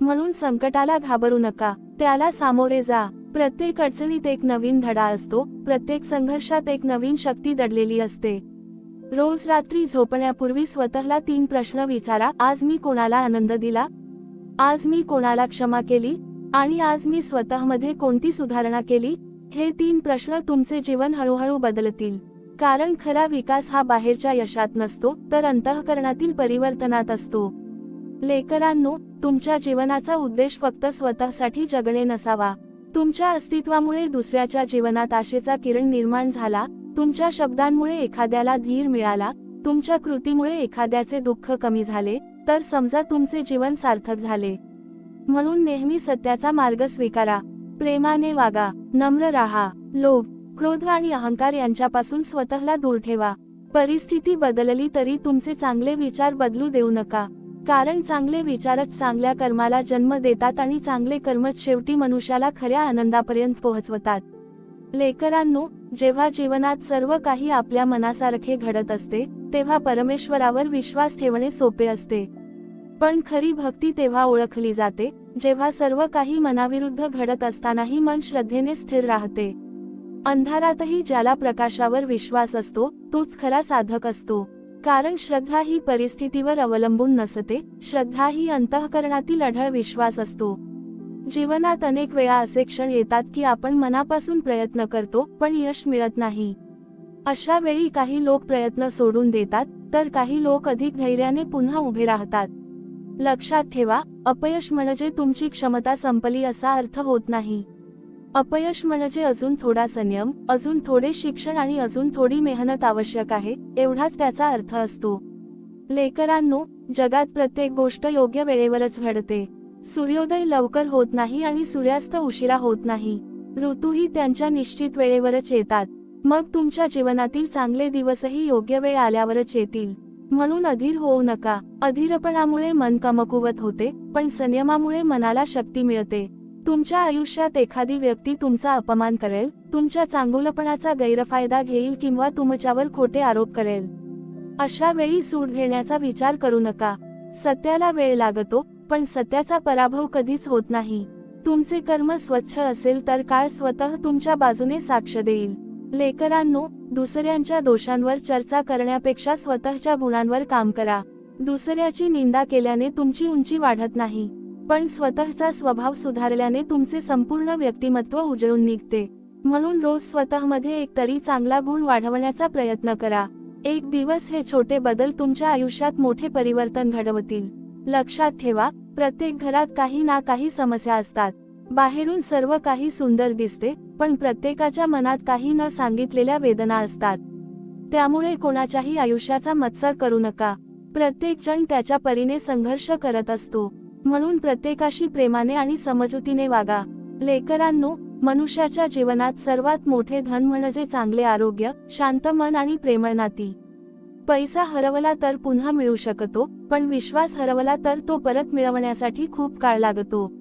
म्हणून संकटाला घाबरू नका, त्याला सामोरे जा. प्रत्येक अडचणीत एक नवीन धडा असतो, प्रत्येक संघर्षात एक नवीन शक्ती दडलेली असते. रोज रात्री झोपण्यापूर्वी स्वतःला 3 प्रश्न विचारा. आज मी कोणाला आनंद दिला? आज मी कोणाला क्षमा केली? आणि आज मी स्वतःमध्ये कोणती सुधारणा केली? हे 3 प्रश्न तुमचे जीवन हळूहळू बदलतील. कारण खरा विकास हा बाहेरच्या यशात नसतो तर अंतःकरणातील परिवर्तनात असतो. लेकरांनो, तुमच्या जीवनाचा उद्देश फक्त स्वतःसाठी जगणे नसावा. तुमच्या अस्तित्वामुळे दुसऱ्याच्या जीवनात आशेचा किरण निर्माण झाला, तुमच्या शब्दांमुळे एखाद्याला धीर मिळाला, तुमच्या कृतीमुळे एखाद्याचे दुःख कमी झाले, तर समजा तुमचे जीवन सार्थक झाले. म्हणून नेहमी सत्याचा मार्ग स्वीकारा, प्रेमाने वागा, नम्र राहा. लोभ, क्रोध आणि अहंकार यांच्यापासून स्वतःला दूर ठेवा. परिस्थिती बदलली तरी तुमचे चांगले विचार बदलू देऊ नका, कारण चांगले विचारच चांगल्या कर्माला जन्म देतात आणि चांगले कर्मच शेवटी मनुष्याला खऱ्या आनंदापर्यंत पोहोचवतात. लेकरांनो, जेव्हा जीवनात सर्व काही आपल्या मनासारखे घडत असते तेव्हा परमेश्वरावर विश्वास ठेवणे सोपे असते. पण खरी भक्ती तेव्हा ओळखली जाते जेव्हा सर्व काही मनाविरुद्ध घडत असतानाही मन श्रद्धेने स्थिर राहते. अंधारातही ज्याला प्रकाशावर विश्वास असतो तोच खरा साधक असतो. कारण श्रद्धा ही परिस्थितीवर अवलंबून नसते, श्रद्धा ही अंतःकरणातील अढळ विश्वास असतो. जीवनात अनेक वेळा असे क्षण येतात की आपण मनापासून प्रयत्न करतो पण यश मिळत नाही. अशा वेळी काही लोक प्रयत्न सोडून देतात, तर काही लोक अधिक धैर्याने पुन्हा उभे राहतात. लक्षात ठेवा, अपयश म्हणजे तुमची क्षमता संपली असा अर्थ होत नाही. अपयश म्हणजे अजून थोडा संयम, अजून थोडे शिक्षण आणि अजून थोडी मेहनत आवश्यक आहे, एवढाच त्याचा अर्थ असतो. लेकरांनो, जगात प्रत्येक गोष्ट योग्य वेळेवरच घडते. सूर्योदय लवकर होत नाही आणि सूर्यास्त उशिरा होत नाही. ऋतूही त्यांच्या निश्चित वेळेवरच येतात. मग तुमच्या जीवनातील चांगले दिवसही योग्य वेळ आल्यावरच येतील. म्हणून अधीर होऊ नका. अधीरपणामुळे मन कमकुवत होते, पण संयमामुळे मनाला शक्ती मिळते. तुमच्या आयुष्यात एखादी व्यक्ती तुमचा अपमान करेल, तुमच्या चांगुलपणाचा गैरफायदा घेईल किंवा तुमच्यावर खोटे आरोप करेल. अशा वेळी सूट घेण्याचा विचार करू नका. सत्याला वेळ लागतो, पण सत्याचा पराभव कधीच होत नाही. तुमचे कर्म स्वच्छ असेल तर काळ स्वतः तुमच्या बाजूने साक्ष देईल. लेकरांनो, दुसऱ्यांच्या दोषांवर चर्चा करण्यापेक्षा स्वतःच्या गुणांवर काम करा. दुसऱ्याची निंदा केल्याने तुमची उंची वाढत नाही, पण स्वतःचा स्वभाव सुधारल्याने तुमचे संपूर्ण व्यक्तिमत्व उजळून निघते. म्हणून रोज स्वतःमध्ये एक तरी चांगला गुण वाढवण्याचा प्रयत्न करा. एक दिवस हे छोटे बदल तुमच्या आयुष्यात मोठे परिवर्तन घडवतील. लक्षात ठेवा, प्रत्येक घरात काही ना काही समस्या असतात. बाहेरून सर्व काही सुंदर दिसते, पण प्रत्येकाच्या मनात काही न सांगितलेल्या वेदना असतात. त्यामुळे कोणाच्याही आयुष्याचा मत्सर करू नका. प्रत्येक जण त्याच्या परीने संघर्ष करत असतो. म्हणून प्रत्येकाशी प्रेमाने आणि समजुतीने वागा. लेकरांनो, मनुष्याच्या जीवनात सर्वात मोठे धन म्हणजे चांगले आरोग्य, शांत मन आणि प्रेमळ नाती. पैसा हरवला तर पुन्हा मिळू शकतो, पण विश्वास हरवला तर तो परत मिळवण्यासाठी खूप काळ लागतो.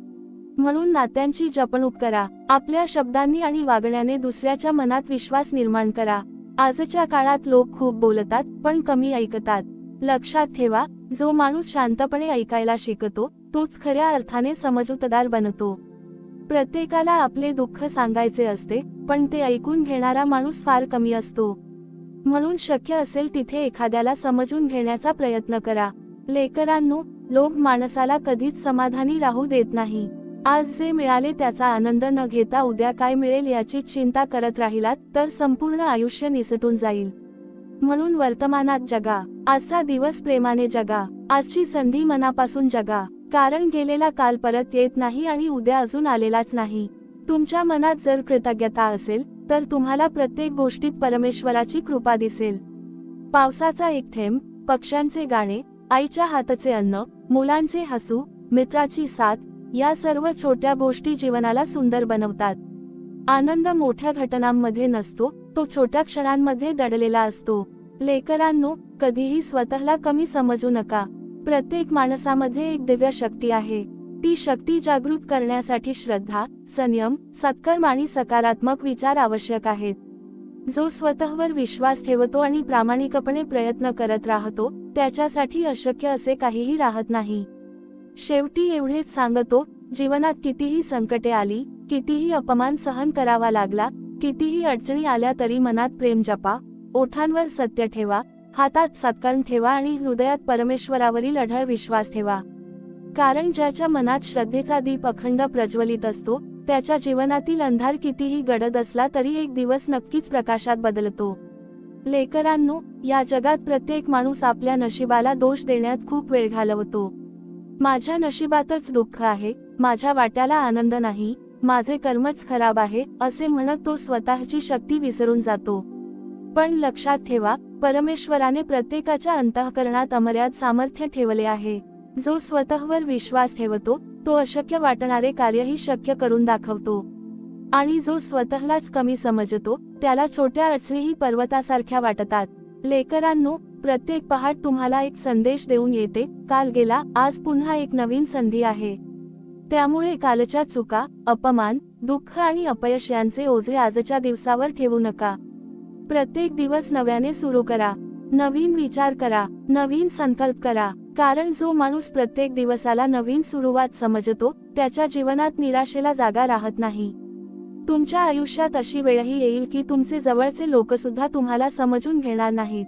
म्हणून नात्यांची जपणूक करा. आपल्या शब्दांनी आणि वागण्याने दुसऱ्याच्या मनात विश्वास निर्माण करा. आजच्या काळात लोक खूप बोलतात पण कमी ऐकतात. लक्षात ठेवा, जो माणूस शांतपणे ऐकायला शिकतो तोच खऱ्या अर्थाने समजूतदार बनतो. प्रत्येकाला आपले दुःख सांगायचे असते, पण ते ऐकून घेणारा माणूस फार कमी असतो. म्हणून शक्य असेल तिथे एखाद्याला समजून घेण्याचा प्रयत्न करा. लेकरांनो, लोभ माणसाला कधीच समाधानी राहू देत नाही. आज जे मिळाले त्याचा आनंद न घेता उद्या काय मिळेल याची चिंता करत राहिलात तर संपूर्ण आयुष्य निसटून जाईल. म्हणून वर्तमानात जगा. आजचा दिवस प्रेमाने जगा. आजची संधी मनापासून जगा. कारण गेलेला काल परत येत नाही आणि उद्या अजून आलेलाच नाही. तुमच्या मनात जर कृतज्ञता असेल तर तुम्हाला प्रत्येक गोष्टीत परमेश्वराची कृपा दिसेल. पावसाचा एक थेंब, पक्ष्यांचे गाणे, आईच्या हातचे अन्न, मुलांचे हसू, मित्राची साथ, या सर्व छोट्या गोष्टी जीवनाला सुंदर बनवतात. आनंद मोठ्या घटनांमध्ये नसतो, तो छोट्या क्षणांमध्ये दडलेला असतो. लेकरांनो, कधीही स्वतःला कमी समजू नका. प्रत्येक माणसामध्ये एक दिव्य शक्ती आहे. ती शक्ती जागृत करण्यासाठी श्रद्धा, संयम, सत्कर्म आणि सकारात्मक विचार आवश्यक आहेत. जो स्वतःवर विश्वास ठेवतो आणि प्रामाणिकपणे प्रयत्न करत राहतो, त्याच्यासाठी अशक्य असे काहीही राहत नाही. शेवटी एवढेच सांगतो, जीवनात कितीही संकटे आली, कितीही अपमान सहन करावा लागला, कितीही अडचणी आल्या तरी मनात प्रेम जपा, ओठांवर सत्य ठेवा, हातात सत्कर्म ठेवा आणि हृदयात परमेश्वरावरील अढळ विश्वास ठेवा. कारण ज्याच्या मनात श्रद्धेचा दीप अखंड प्रज्वलित असतो, त्याच्या जीवनातील अंधार कितीही गडद असला तरी एक दिवस नक्कीच प्रकाशात बदलतो. लेकरांनो, या जगात प्रत्येक माणूस आपल्या नशिबाला दोष देण्यात खूप वेळ घालवतो. माझ्या नशिबातच दुःख आहे, माझ्या वाट्याला आनंद नाही, माझे कर्मच खराब आहे, असे म्हणत तो स्वतःची शक्ती विसरून जातो. पण लक्षात ठेवा, परमेश्वराने प्रत्येकाच्या अंतःकरणात अमर्याद सामर्थ्य ठेवले आहे. जो स्वतःवर विश्वास ठेवतो, तो अशक्य वाटणारे कार्यही शक्य करून दाखवतो. आणि जो स्वतःलाच कमी समजतो, त्याला छोट्या अडचणीही पर्वतासारख्या वाटतात. लेकरांनो, प्रत्येक पहाट तुम्हाला एक संदेश देऊन येते, काल गेला, आज पुन्हा एक नवीन संधी आहे. त्यामुळे कालच्या चुका, अपमान, दुःख आणि अपयश यांचे ओझे आजच्या दिवसावर ठेवू नका. प्रत्येक दिवस नव्याने सुरू करा. नवीन विचार करा, नवीन संकल्प करा. कारण जो माणूस प्रत्येक दिवसाला नवीन सुरुवात समजतो, त्याच्या जीवनात निराशेला जागा राहत नाही. तुमच्या आयुष्यात अशी वेळही येईल की तुमचे जवळचे लोकसुद्धा तुम्हाला समजून घेणार नाहीत.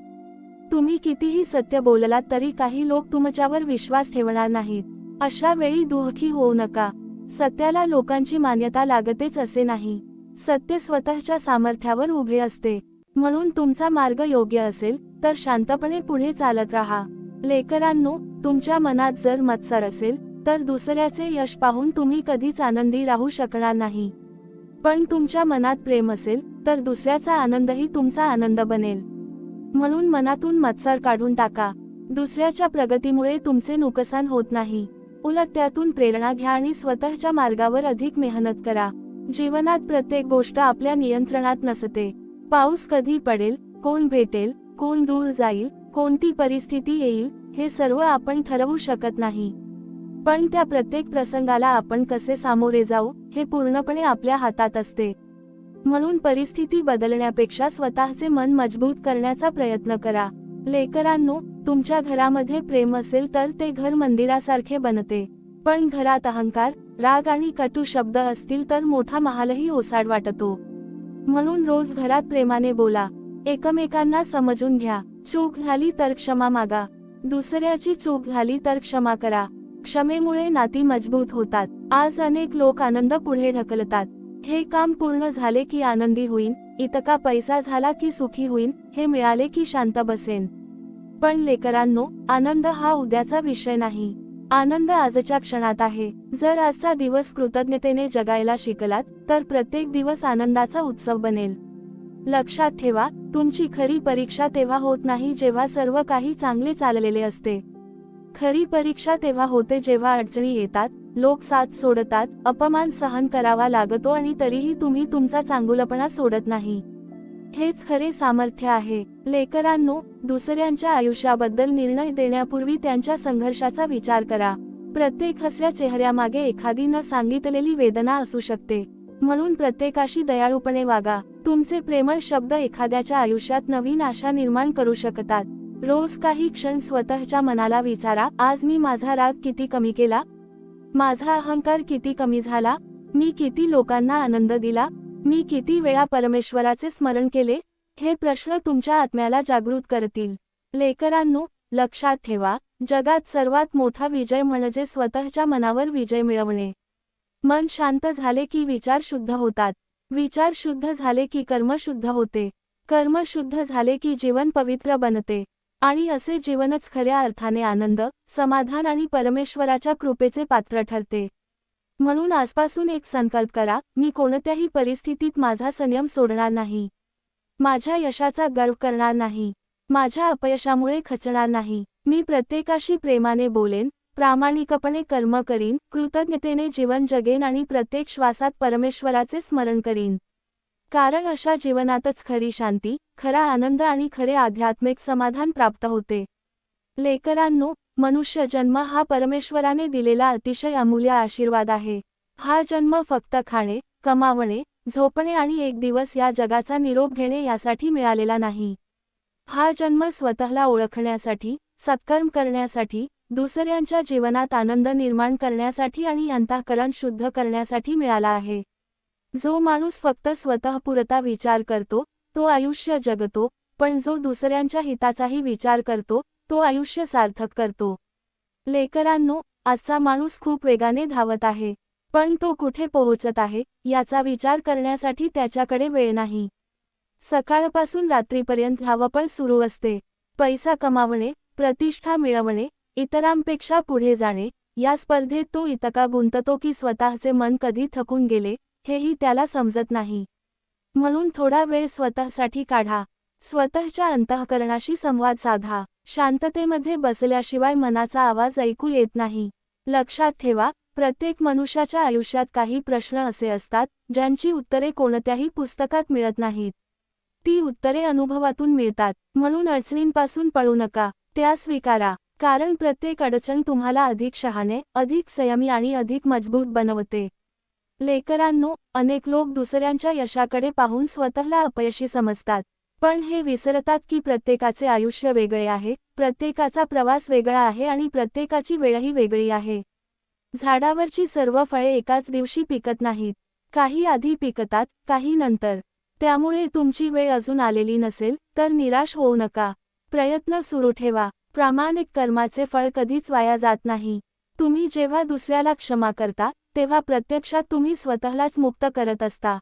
तुम्ही कितीही सत्य बोललात तरी काही लोक तुमच्यावर विश्वास ठेवणार नाहीत. अशा वेळी दुःखी होऊ नका. सत्याला लोकांची मान्यता लागतेच असे नाही. सत्य स्वतःच्या सामर्थ्यावर उभे असते. म्हणून तुमचा मार्ग योग्य असेल तर शांतपणे पुढे चालत राहा. लेकरांनो, तुमच्या मनात जर मत्सर असेल तर दुसऱ्याचे यश पाहून तुम्ही कधीच आनंदी राहू शकणार नाही. पण तुमच्या मनात प्रेम असेल तर दुसऱ्याचा आनंदही तुमचा आनंद बनेल. म्हणून मनातून मत्सर काढून टाका. दुसऱ्याच्या प्रगतीमुळे तुमचे नुकसान होत नाही. उलट त्यातून प्रेरणा घ्या आणि स्वतःच्या मार्गावर अधिक मेहनत करा. जीवनात प्रत्येक गोष्ट आपल्या नियंत्रणात नसते. पाऊस कधी पडेल, कोण भेटेल, कोण दूर जाईल, कोणती परिस्थिती येईल, हे सर्व आपण ठरवू शकत नाही. पण त्या प्रत्येक प्रसंगाला आपण कसे सामोरे जाऊ हे पूर्णपणे आपल्या हातात असते. म्हणून परिस्थिती बदलण्यापेक्षा स्वतःचे मन मजबूत करण्याचा प्रयत्न करा. लेकरांनो, तुमच्या घरामध्ये प्रेम असेल तर ते घर मंदिरासारखे बनते. पण घरात अहंकार, राग आणि कटू शब्द असतील तर मोठा महालही ओसाड वाटतो. म्हणून रोज घरात प्रेमाने बोला. एकमेकांना समजून घ्या. चूक झाली तर क्षमा मागा. दुसऱ्याची चूक झाली तर क्षमा करा. क्षमेमुळे नाती मजबूत होतात. आज अनेक लोक आनंद पुढे ढकलतात. हे काम पूर्ण झाले की आनंदी होईन, इतका पैसा झाला की सुखी होईन, हे मिळाले की शांत बसेन. पण लेकरांनो, आनंद हा उद्याचा विषय नाही. आनंद आजच्या क्षणात आहे. जर आजचा दिवस कृतज्ञतेने जगायला शिकलात तर प्रत्येक दिवस आनंदाचा उत्सव बनेल. लक्षात ठेवा, तुमची खरी परीक्षा तेव्हा होत नाही जेव्हा सर्व काही चांगले चाललेले असते. खरी परीक्षा तेव्हा होते जेव्हा अडचणी येतात, लोक साथ सोडतात, अपमान सहन करावा लागतो आणि तरीही तुम्ही तुमचा चांगुलपणा सोडत नाही. हेच खरे सामर्थ्य आहे. लेकरांनो, दुसऱ्यांच्या आयुष्याबद्दल निर्णय देण्यापूर्वी त्यांच्या संघर्षाचा विचार करा. प्रत्येक हसऱ्या चेहऱ्यामागे एखादी न सांगितलेली वेदना असू शकते. म्हणून प्रत्येकाशी दयाळूपणे वागा. तुमचे प्रेमळ शब्द एखाद्याच्या आयुष्यात नवीन आशा निर्माण करू शकतात. रोज काही क्षण स्वतःच्या मनाला विचारा, आज मी माझा राग किती कमी केला? माझा अहंकार किती कमी झाला? मी किती लोकांना आनंद दिला? मी किती वेळा परमेश्वराचे स्मरण केले? हे प्रश्न तुमच्या आत्म्याला जागृत करतील. लेकरांनो, लक्षात ठेवा, जगात सर्वात मोठा विजय म्हणजे स्वतःच्या मनावर विजय मिळवणे. मन शांत झाले की विचार शुद्ध होतात. विचार शुद्ध झाले की कर्म शुद्ध होते. कर्म शुद्ध झाले की जीवन पवित्र बनते. आणि असे जीवनच खऱ्या अर्थाने आनंद, समाधान आणि परमेश्वराच्या कृपेचे पात्र ठरते. म्हणून आजपासून एक संकल्प करा, मी कोणत्याही परिस्थितीत माझा संयम सोडणार नाही. माझ्या यशाचा गर्व करणार नाही. माझ्या अपयशामुळे खचणार नाही. मी प्रत्येकाशी प्रेमाने बोलेन, प्रामाणिकपणे कर्म करीन, कृतज्ञतेने जीवन जगेन आणि प्रत्येक श्वासात परमेश्वराचे स्मरण करीन. कारण अशा जीवनातच खरी शांती, खरा आनंद आणि खरे आध्यात्मिक समाधान प्राप्त होते. लेकरांनो, मनुष्य जन्म हा परमेश्वराने दिलेला अतिशय अमूल्य आशीर्वाद आहे. हा जन्म फक्त खाणे, कमावणे, झोपणे आणि एक दिवस या जगाचा निरोप घेणे यासाठी मिळालेला नाही. हा जन्म स्वतःला ओळखण्यासाठी, सत्कर्म करण्यासाठी, दुसऱ्यांच्या जीवनात आनंद निर्माण करण्यासाठी आणि अंतःकरण शुद्ध करण्यासाठी मिळाला आहे. जो माणूस फक्त स्वतःपुरता विचार करतो, तो आयुष्य जगतो, पण जो दुसऱ्यांच्या हिताचाही विचार करतो, तो आयुष्य सार्थक करतो. लेकरांनो, आजचा माणूस खूप वेगाने धावत आहे, पण तो कुठे पोहोचत आहे याचा विचार करण्यासाठी त्याच्याकडे वेळ नाही. सकाळपासून रात्रीपर्यंत धावपळ सुरू असते. पैसा कमावणे, प्रतिष्ठा मिळवणे, इतरांपेक्षा पुढे जाणे, या स्पर्धेत तो इतका गुंततो की स्वतःचे मन कधी थकून गेले हेही त्याला समजत नाही. म्हणून थोडा वेळ स्वतःसाठी काढा. स्वतःच्या अंतःकरणाशी संवाद साधा. शांततेमध्ये बसल्याशिवाय मनाचा आवाज ऐकू येत नाही. लक्षात ठेवा, प्रत्येक मनुष्याच्या आयुष्यात काही प्रश्न असे असतात ज्यांची उत्तरे कोणत्याही पुस्तकात मिळत नाहीत. ती उत्तरे अनुभवातून मिळतात. म्हणून अडचणींपासून पळू नका, त्या स्वीकारा. कारण प्रत्येक अडचण तुम्हाला अधिक शहाणे, अधिक संयमी आणि अधिक मजबूत बनवते. लेकरांनो, अनेक लोक दुसऱ्यांच्या यशाकडे पाहून स्वतःला अपयशी समजतात. पण हे विसरतात की प्रत्येकाचे आयुष्य वेगळे आहे, प्रत्येकाचा प्रवास वेगळा आहे आणि प्रत्येकाची वेळही वेगळी आहे. झाडावरची सर्व फळे एकाच दिवशी पिकत नाहीत. काही आधी पिकतात, काही नंतर. त्यामुळे तुमची वेळ अजून आलेली नसेल तर निराश होऊ नका. प्रयत्न सुरू ठेवा. प्रामाणिक कर्माचे फळ कधीच वाया जात नाही. तुम्ही जेव्हा दुसऱ्याला क्षमा करता तेव्हा प्रत्यक्षात तुम्ही स्वतःलाच मुक्त करत असता.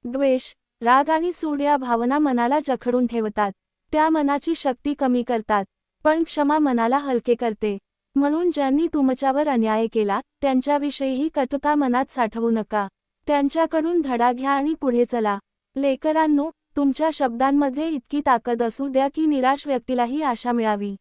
द्वेष, राग आणि सूड या भावना मनाला जखडून ठेवतात. त्या मनाची शक्ती कमी करतात. पण क्षमा मनाला हलके करते. म्हणून ज्यांनी तुमच्यावर अन्याय केला त्यांच्याविषयीही कटुता मनात साठवू नका. त्यांच्याकडून धडा घ्या आणि पुढे चला. लेकरांनो, तुमच्या शब्दांमध्ये इतकी ताकद असू द्या की निराश व्यक्तीलाही आशा मिळावी.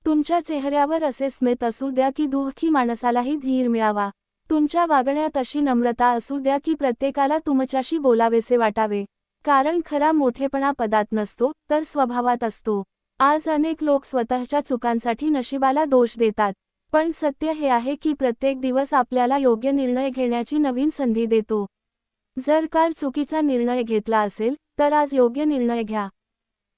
तुमच्या चेहऱ्यावर असे स्मित असू द्या की दुःखी माणसालाही धीर मिळावा. तुमच्या वागण्यात अशी नम्रता असू द्या की प्रत्येकाला तुमच्याशी बोलावेसे वाटावे. कारण खरा मोठेपणा पदात नसतो तर स्वभावात असतो. आज अनेक लोक स्वतःच्या चुकांसाठी नशिबाला दोष देतात. पण सत्य हे आहे की प्रत्येक दिवस आपल्याला योग्य निर्णय घेण्याची नवीन संधी देतो. जर काल चुकीचा निर्णय घेतला असेल तर आज योग्य निर्णय घ्या.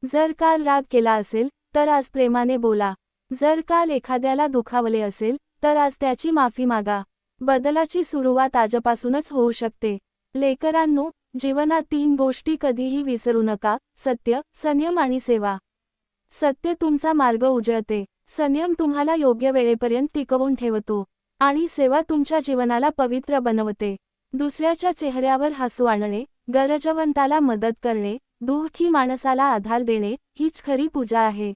जर काल राग केला असेल तर आज प्रेमाने बोला. जर काल एखाद्याला दुखावले असेल तर आज त्याची माफी मागा. बदलाची सुरुवात आजपासूनच होऊ शकते. लेकरांनो, जीवनात 3 गोष्टी कधीही विसरू नका: सत्य, संयम आणि सेवा. सत्य तुमचा मार्ग उजळते. संयम तुम्हाला योग्य वेळेपर्यंत टिकवून ठेवतो. आणि सेवा तुमच्या जीवनाला पवित्र बनवते. दुसऱ्याच्या चेहऱ्यावर हसू आणणे, गरजवंताला मदत करणे, दुःखी माणसाला आधार देणे हीच खरी पूजा आहे.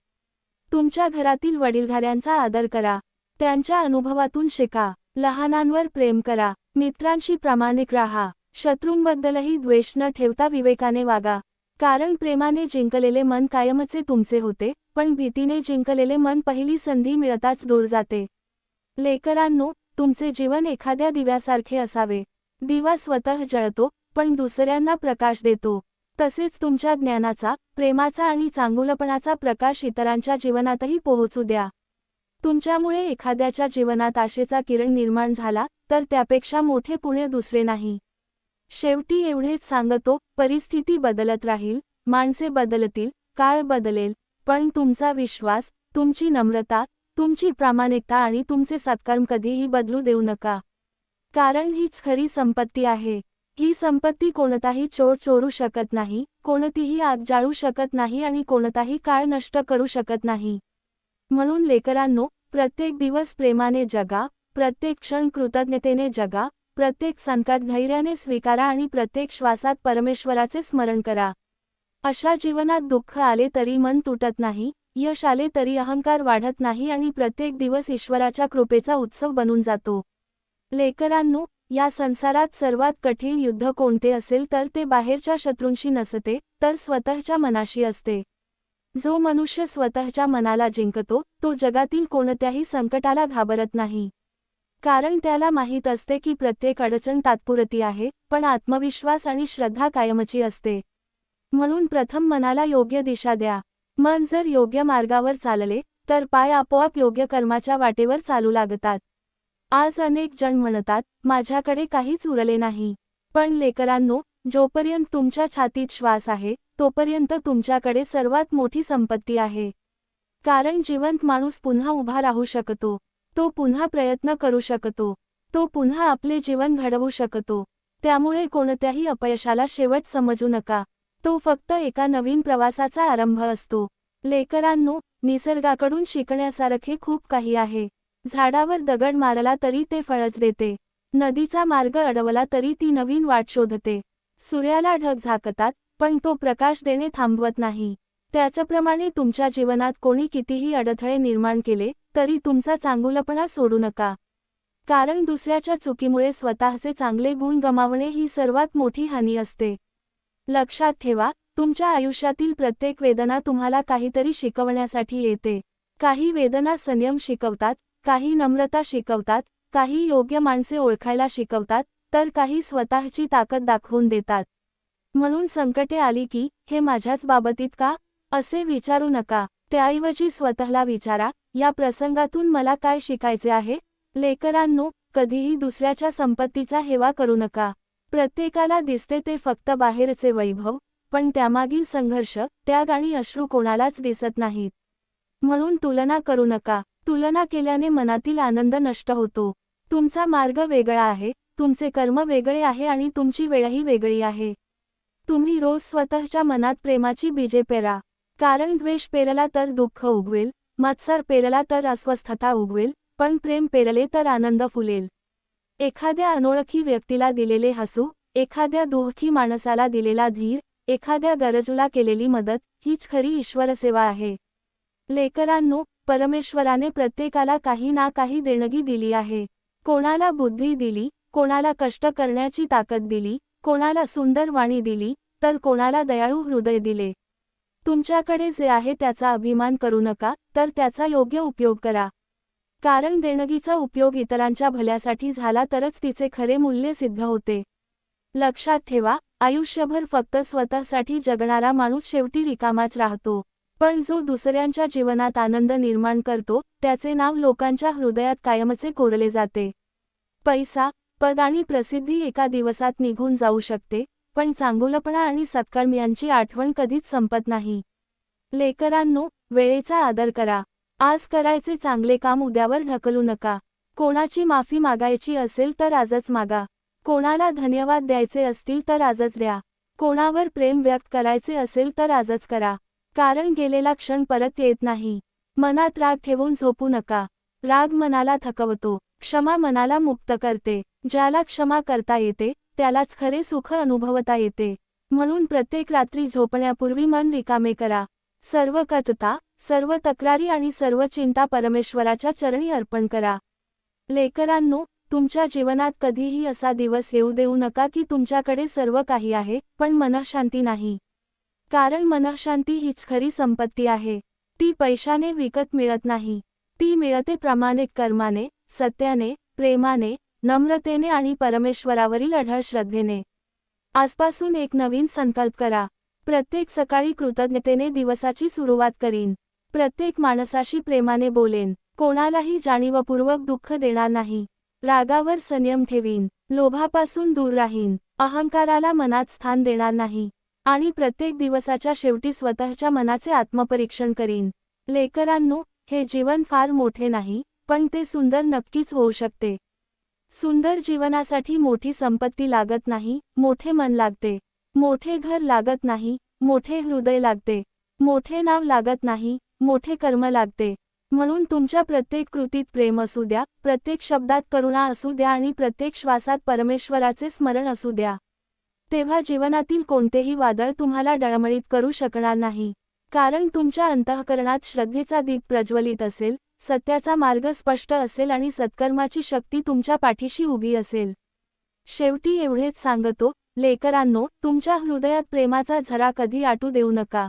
तुमच्या घरातील वडीलधाऱ्यांचा आदर करा. त्यांच्या अनुभवातून शिका. लहानांवर प्रेम करा. मित्रांशी प्रामाणिक राहा. शत्रूंबद्दलही द्वेष न ठेवता विवेकाने वागा. कारण प्रेमाने जिंकलेले मन कायमचे तुमचे होते, पण भीतीने जिंकलेले मन पहिली संधी मिळताच दूर जाते. लेकरांनो, तुमचे जीवन एखाद्या दिव्यासारखे असावे. दिवा स्वतः जळतो, पण दुसऱ्यांना प्रकाश देतो. तसेच तुमच्या ज्ञानाचा, प्रेमाचा आणि चांगुलपणाचा प्रकाश इतरांच्या जीवनातही पोहोचू द्या. तुमच्यामुळे एखाद्याच्या जीवनात आशेचा किरण निर्माण झाला तर त्यापेक्षा मोठे पुण्य दुसरे नाही. शेवटी एवढेच सांगतो, परिस्थिती बदलत राहील, माणसे बदलतील, काळ बदलेल, पण तुमचा विश्वास, तुमची नम्रता, तुमची प्रामाणिकता आणि तुमचे सत्कर्म कधीही बदलू देऊ नका. कारण हीच खरी संपत्ती आहे. ही संपत्ती कोणताही चोर चोरू शकत नाही, कोणतीही आग जाळू शकत नाही आणि कोणताही काळ नष्ट करू शकत नाही. म्हणून लेकरांनो, प्रत्येक दिवस प्रेमाने जगा, प्रत्येक क्षण कृतज्ञतेने जगा, प्रत्येक संकट धैर्याने स्वीकारा आणि प्रत्येक श्वासात परमेश्वराचे स्मरण करा. अशा जीवनात दुःख आले तरी मन तुटत नाही, यश आले तरी अहंकार वाढत नाही आणि प्रत्येक दिवस ईश्वराच्या कृपेचा उत्सव बनून जातो. लेकरांनो, या संसारात सर्वात कठीण युद्ध कोणते असेल तर ते बाहेरच्या शत्रूंशी नसते, तर स्वतःच्या मनाशी असते. जो मनुष्य स्वतःच्या मनाला जिंकतो, तो जगातील कोणत्याही संकटाला घाबरत नाही. कारण त्याला माहीत असते की प्रत्येक अडचण तात्पुरती आहे, पण आत्मविश्वास आणि श्रद्धा कायमची असते. म्हणून प्रथम मनाला योग्य दिशा द्या. मन जर योग्य मार्गावर चालले, तर पाय आपोआप योग्य कर्माच्या वाटेवर चालू लागतात. आज अनेक जण म्हणतात, माझ्याकडे काहीच उरले नाही. पण लेकरांनो, जोपर्यंत तुमच्या छातीत श्वास आहे, तोपर्यंत तुमच्याकडे सर्वात मोठी संपत्ती आहे. कारण जिवंत माणूस पुन्हा उभा राहू शकतो. तो पुन्हा प्रयत्न करू शकतो. तो पुन्हा आपले जीवन घडवू शकतो. त्यामुळे कोणत्याही अपयशाला शेवट समजू नका. तो फक्त एका नवीन प्रवासाचा आरंभ असतो. लेकरांनो, निसर्गाकडून शिकण्यासारखे खूप काही आहे. झाडावर दगड मारला तरी ते फळच देते. नदीचा मार्ग अडवला तरी ती नवीन वाट शोधते. सूर्याला ढग झाकतात, पण तो प्रकाश देणे थांबवत नाही. त्याचप्रमाणे तुमच्या जीवनात कोणी कितीही अडथळे निर्माण केले, तरी तुमचा चांगुलपणा सोडू नका. कारण दुसऱ्याच्या चुकीमुळे स्वतःचे चांगले गुण गमावणे ही सर्वात मोठी हानी असते. लक्षात ठेवा, तुमच्या आयुष्यातील प्रत्येक वेदना तुम्हाला काहीतरी शिकवण्यासाठी येते. काही वेदना संयम शिकवतात, काही नम्रता शिकवतात, काही योग्य माणसे ओळखायला शिकवतात, तर काही स्वतःची ताकद दाखवून देतात. म्हणून संकटे आली की, हे माझ्याच बाबतीत का, असे विचारू नका. त्याऐवजी स्वतःला विचारा, या प्रसंगातून मला काय शिकायचे आहे? लेकरांनो, कधीही दुसऱ्याच्या संपत्तीचा हेवा करू नका. प्रत्येकाला दिसते ते फक्त बाहेरचे वैभव, पण त्यामागील संघर्ष, त्याग आणि अश्रू कोणालाच दिसत नाहीत. म्हणून तुलना करू नका. तुलना केल्याने मनातील आनंद नष्ट होतो. तुमचा मार्ग वेगळा आहे, तुमचे कर्म वेगळे आहे आणि तुमची वेळही वेगळी आहे. तुम्ही रोज स्वतःच्या मनात प्रेमाची बीजे पेरा. कारण द्वेष पेरला तर दुःख उगवेल, मत्सर पेरला तर अस्वस्थता उगवेल, पण प्रेम पेरले तर आनंद फुलेल. एखाद्या अनोळखी व्यक्तीला दिलेले हसू, एखाद्या दुःखी माणसाला दिलेला धीर, एखाद्या गरजूला केलेली मदत, हीच खरी ईश्वरसेवा आहे. लेकरांनो, परमेश्वराने प्रत्येकाला काही ना काही देणगी दिली आहे. कोणाला बुद्धी दिली, कोणाला कष्ट करण्याची ताकद दिली, कोणाला सुंदर वाणी दिली, तर कोणाला दयाळू हृदय दिले. तुमच्याकडे जे आहे त्याचा अभिमान करू नका, तर त्याचा योग्य उपयोग करा. कारण देणगीचा उपयोग इतरांच्या भल्यासाठी झाला तरच तिचे खरे मूल्य सिद्ध होते. लक्षात ठेवा, आयुष्यभर फक्त स्वतःसाठी जगणारा माणूस शेवटी रिकामाच राहतो. पण जो दुसऱ्यांच्या जीवनात आनंद निर्माण करतो, त्याचे नाव लोकांच्या हृदयात कायमचे कोरले जाते. पैसा, पद आणि प्रसिद्धी एका दिवसात निघून जाऊ शकते, पण चांगुलपणा आणि सत्कर्म यांची आठवण कधीच संपत नाही. लेकरांनो, वेळेचा आदर करा. आज करायचे चांगले काम उद्यावर ढकलू नका. कोणाची माफी मागायची असेल तर आजच मागा. कोणाला धन्यवाद द्यायचे असतील तर आजच द्या. कोणावर प्रेम व्यक्त करायचे असेल तर आजच करा. कारण गेलेला क्षण परत येत नाही. मनात राग ठेवून झोपू नका. राग मनाला थकवतो, क्षमा मनाला मुक्त करते. ज्याला क्षमा करता येते, त्यालाच खरे सुख अनुभवता येते. म्हणून प्रत्येक रात्री झोपण्यापूर्वी मन रिकामे करा. सर्व कटुता, सर्व तक्रारी आणि सर्व चिंता परमेश्वराच्या चरणी अर्पण करा. लेकरांनो, तुमच्या जीवनात कधीही असा दिवस येऊ देऊ नका की तुमच्याकडे सर्व काही आहे, पण मनःशांती नाही. कारण मनःशांती हीच खरी संपत्ती आहे. ती पैशाने विकत मिळत नाही. ती मिळते प्रामाणिक कर्माने, सत्याने, प्रेमाने, नम्रतेने आणि परमेश्वरावरील अढळ श्रद्धेने. आजपासून एक नवीन संकल्प करा. प्रत्येक सकाळी कृतज्ञतेने दिवसाची सुरुवात करीन. प्रत्येक माणसाशी प्रेमाने बोलेन. कोणालाही जाणीवपूर्वक दुःख देणार नाही. रागावर संयम ठेवीन. लोभापासून दूर राहीन. अहंकाराला मनात स्थान देणार नाही. आणि प्रत्येक दिवसाच्या शेवटी स्वतःच्या मनाचे आत्मपरीक्षण करीन. लेकरांनो, हे जीवन फार मोठे नाही, पण ते सुंदर नक्कीच होऊ शकते. सुंदर जीवनासाठी मोठी संपत्ती लागत नाही, मोठे मन लागते. मोठे घर लागत नाही, मोठे हृदय लागते. मोठे नाव लागत नाही, मोठे कर्म लागते. म्हणून तुमच्या प्रत्येक कृतीत प्रेम असू द्या, प्रत्येक शब्दात करुणा असू द्या आणि प्रत्येक श्वासात परमेश्वराचे स्मरण असू द्या. तेव्हा जीवनातील कोणतेही वादळ तुम्हाला डळमळीत करू शकणार नाही. कारण तुमच्या अंतःकरणात श्रद्धेचा दीप प्रज्वलित असेल, सत्याचा मार्ग स्पष्ट असेल आणि सत्कर्माची शक्ती तुमच्या पाठीशी उभी असेल. शेवटी एवढेच सांगतो, लेकरांनो, तुमच्या हृदयात प्रेमाचा झरा कधी आटू देऊ नका.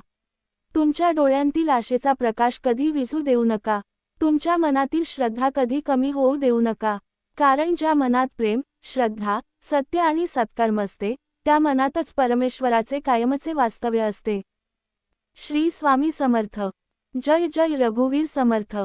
तुमच्या डोळ्यांतील आशेचा प्रकाश कधी विझू देऊ नका. तुमच्या मनातील श्रद्धा कधी कमी होऊ देऊ नका. कारण ज्या मनात प्रेम, श्रद्धा, सत्य आणि सत्कर्म असते, त्या मनातच परमेश्वराचे कायमचे वास्तव्य असते. श्री स्वामी समर्थ. जय जय रघुवीर समर्थ.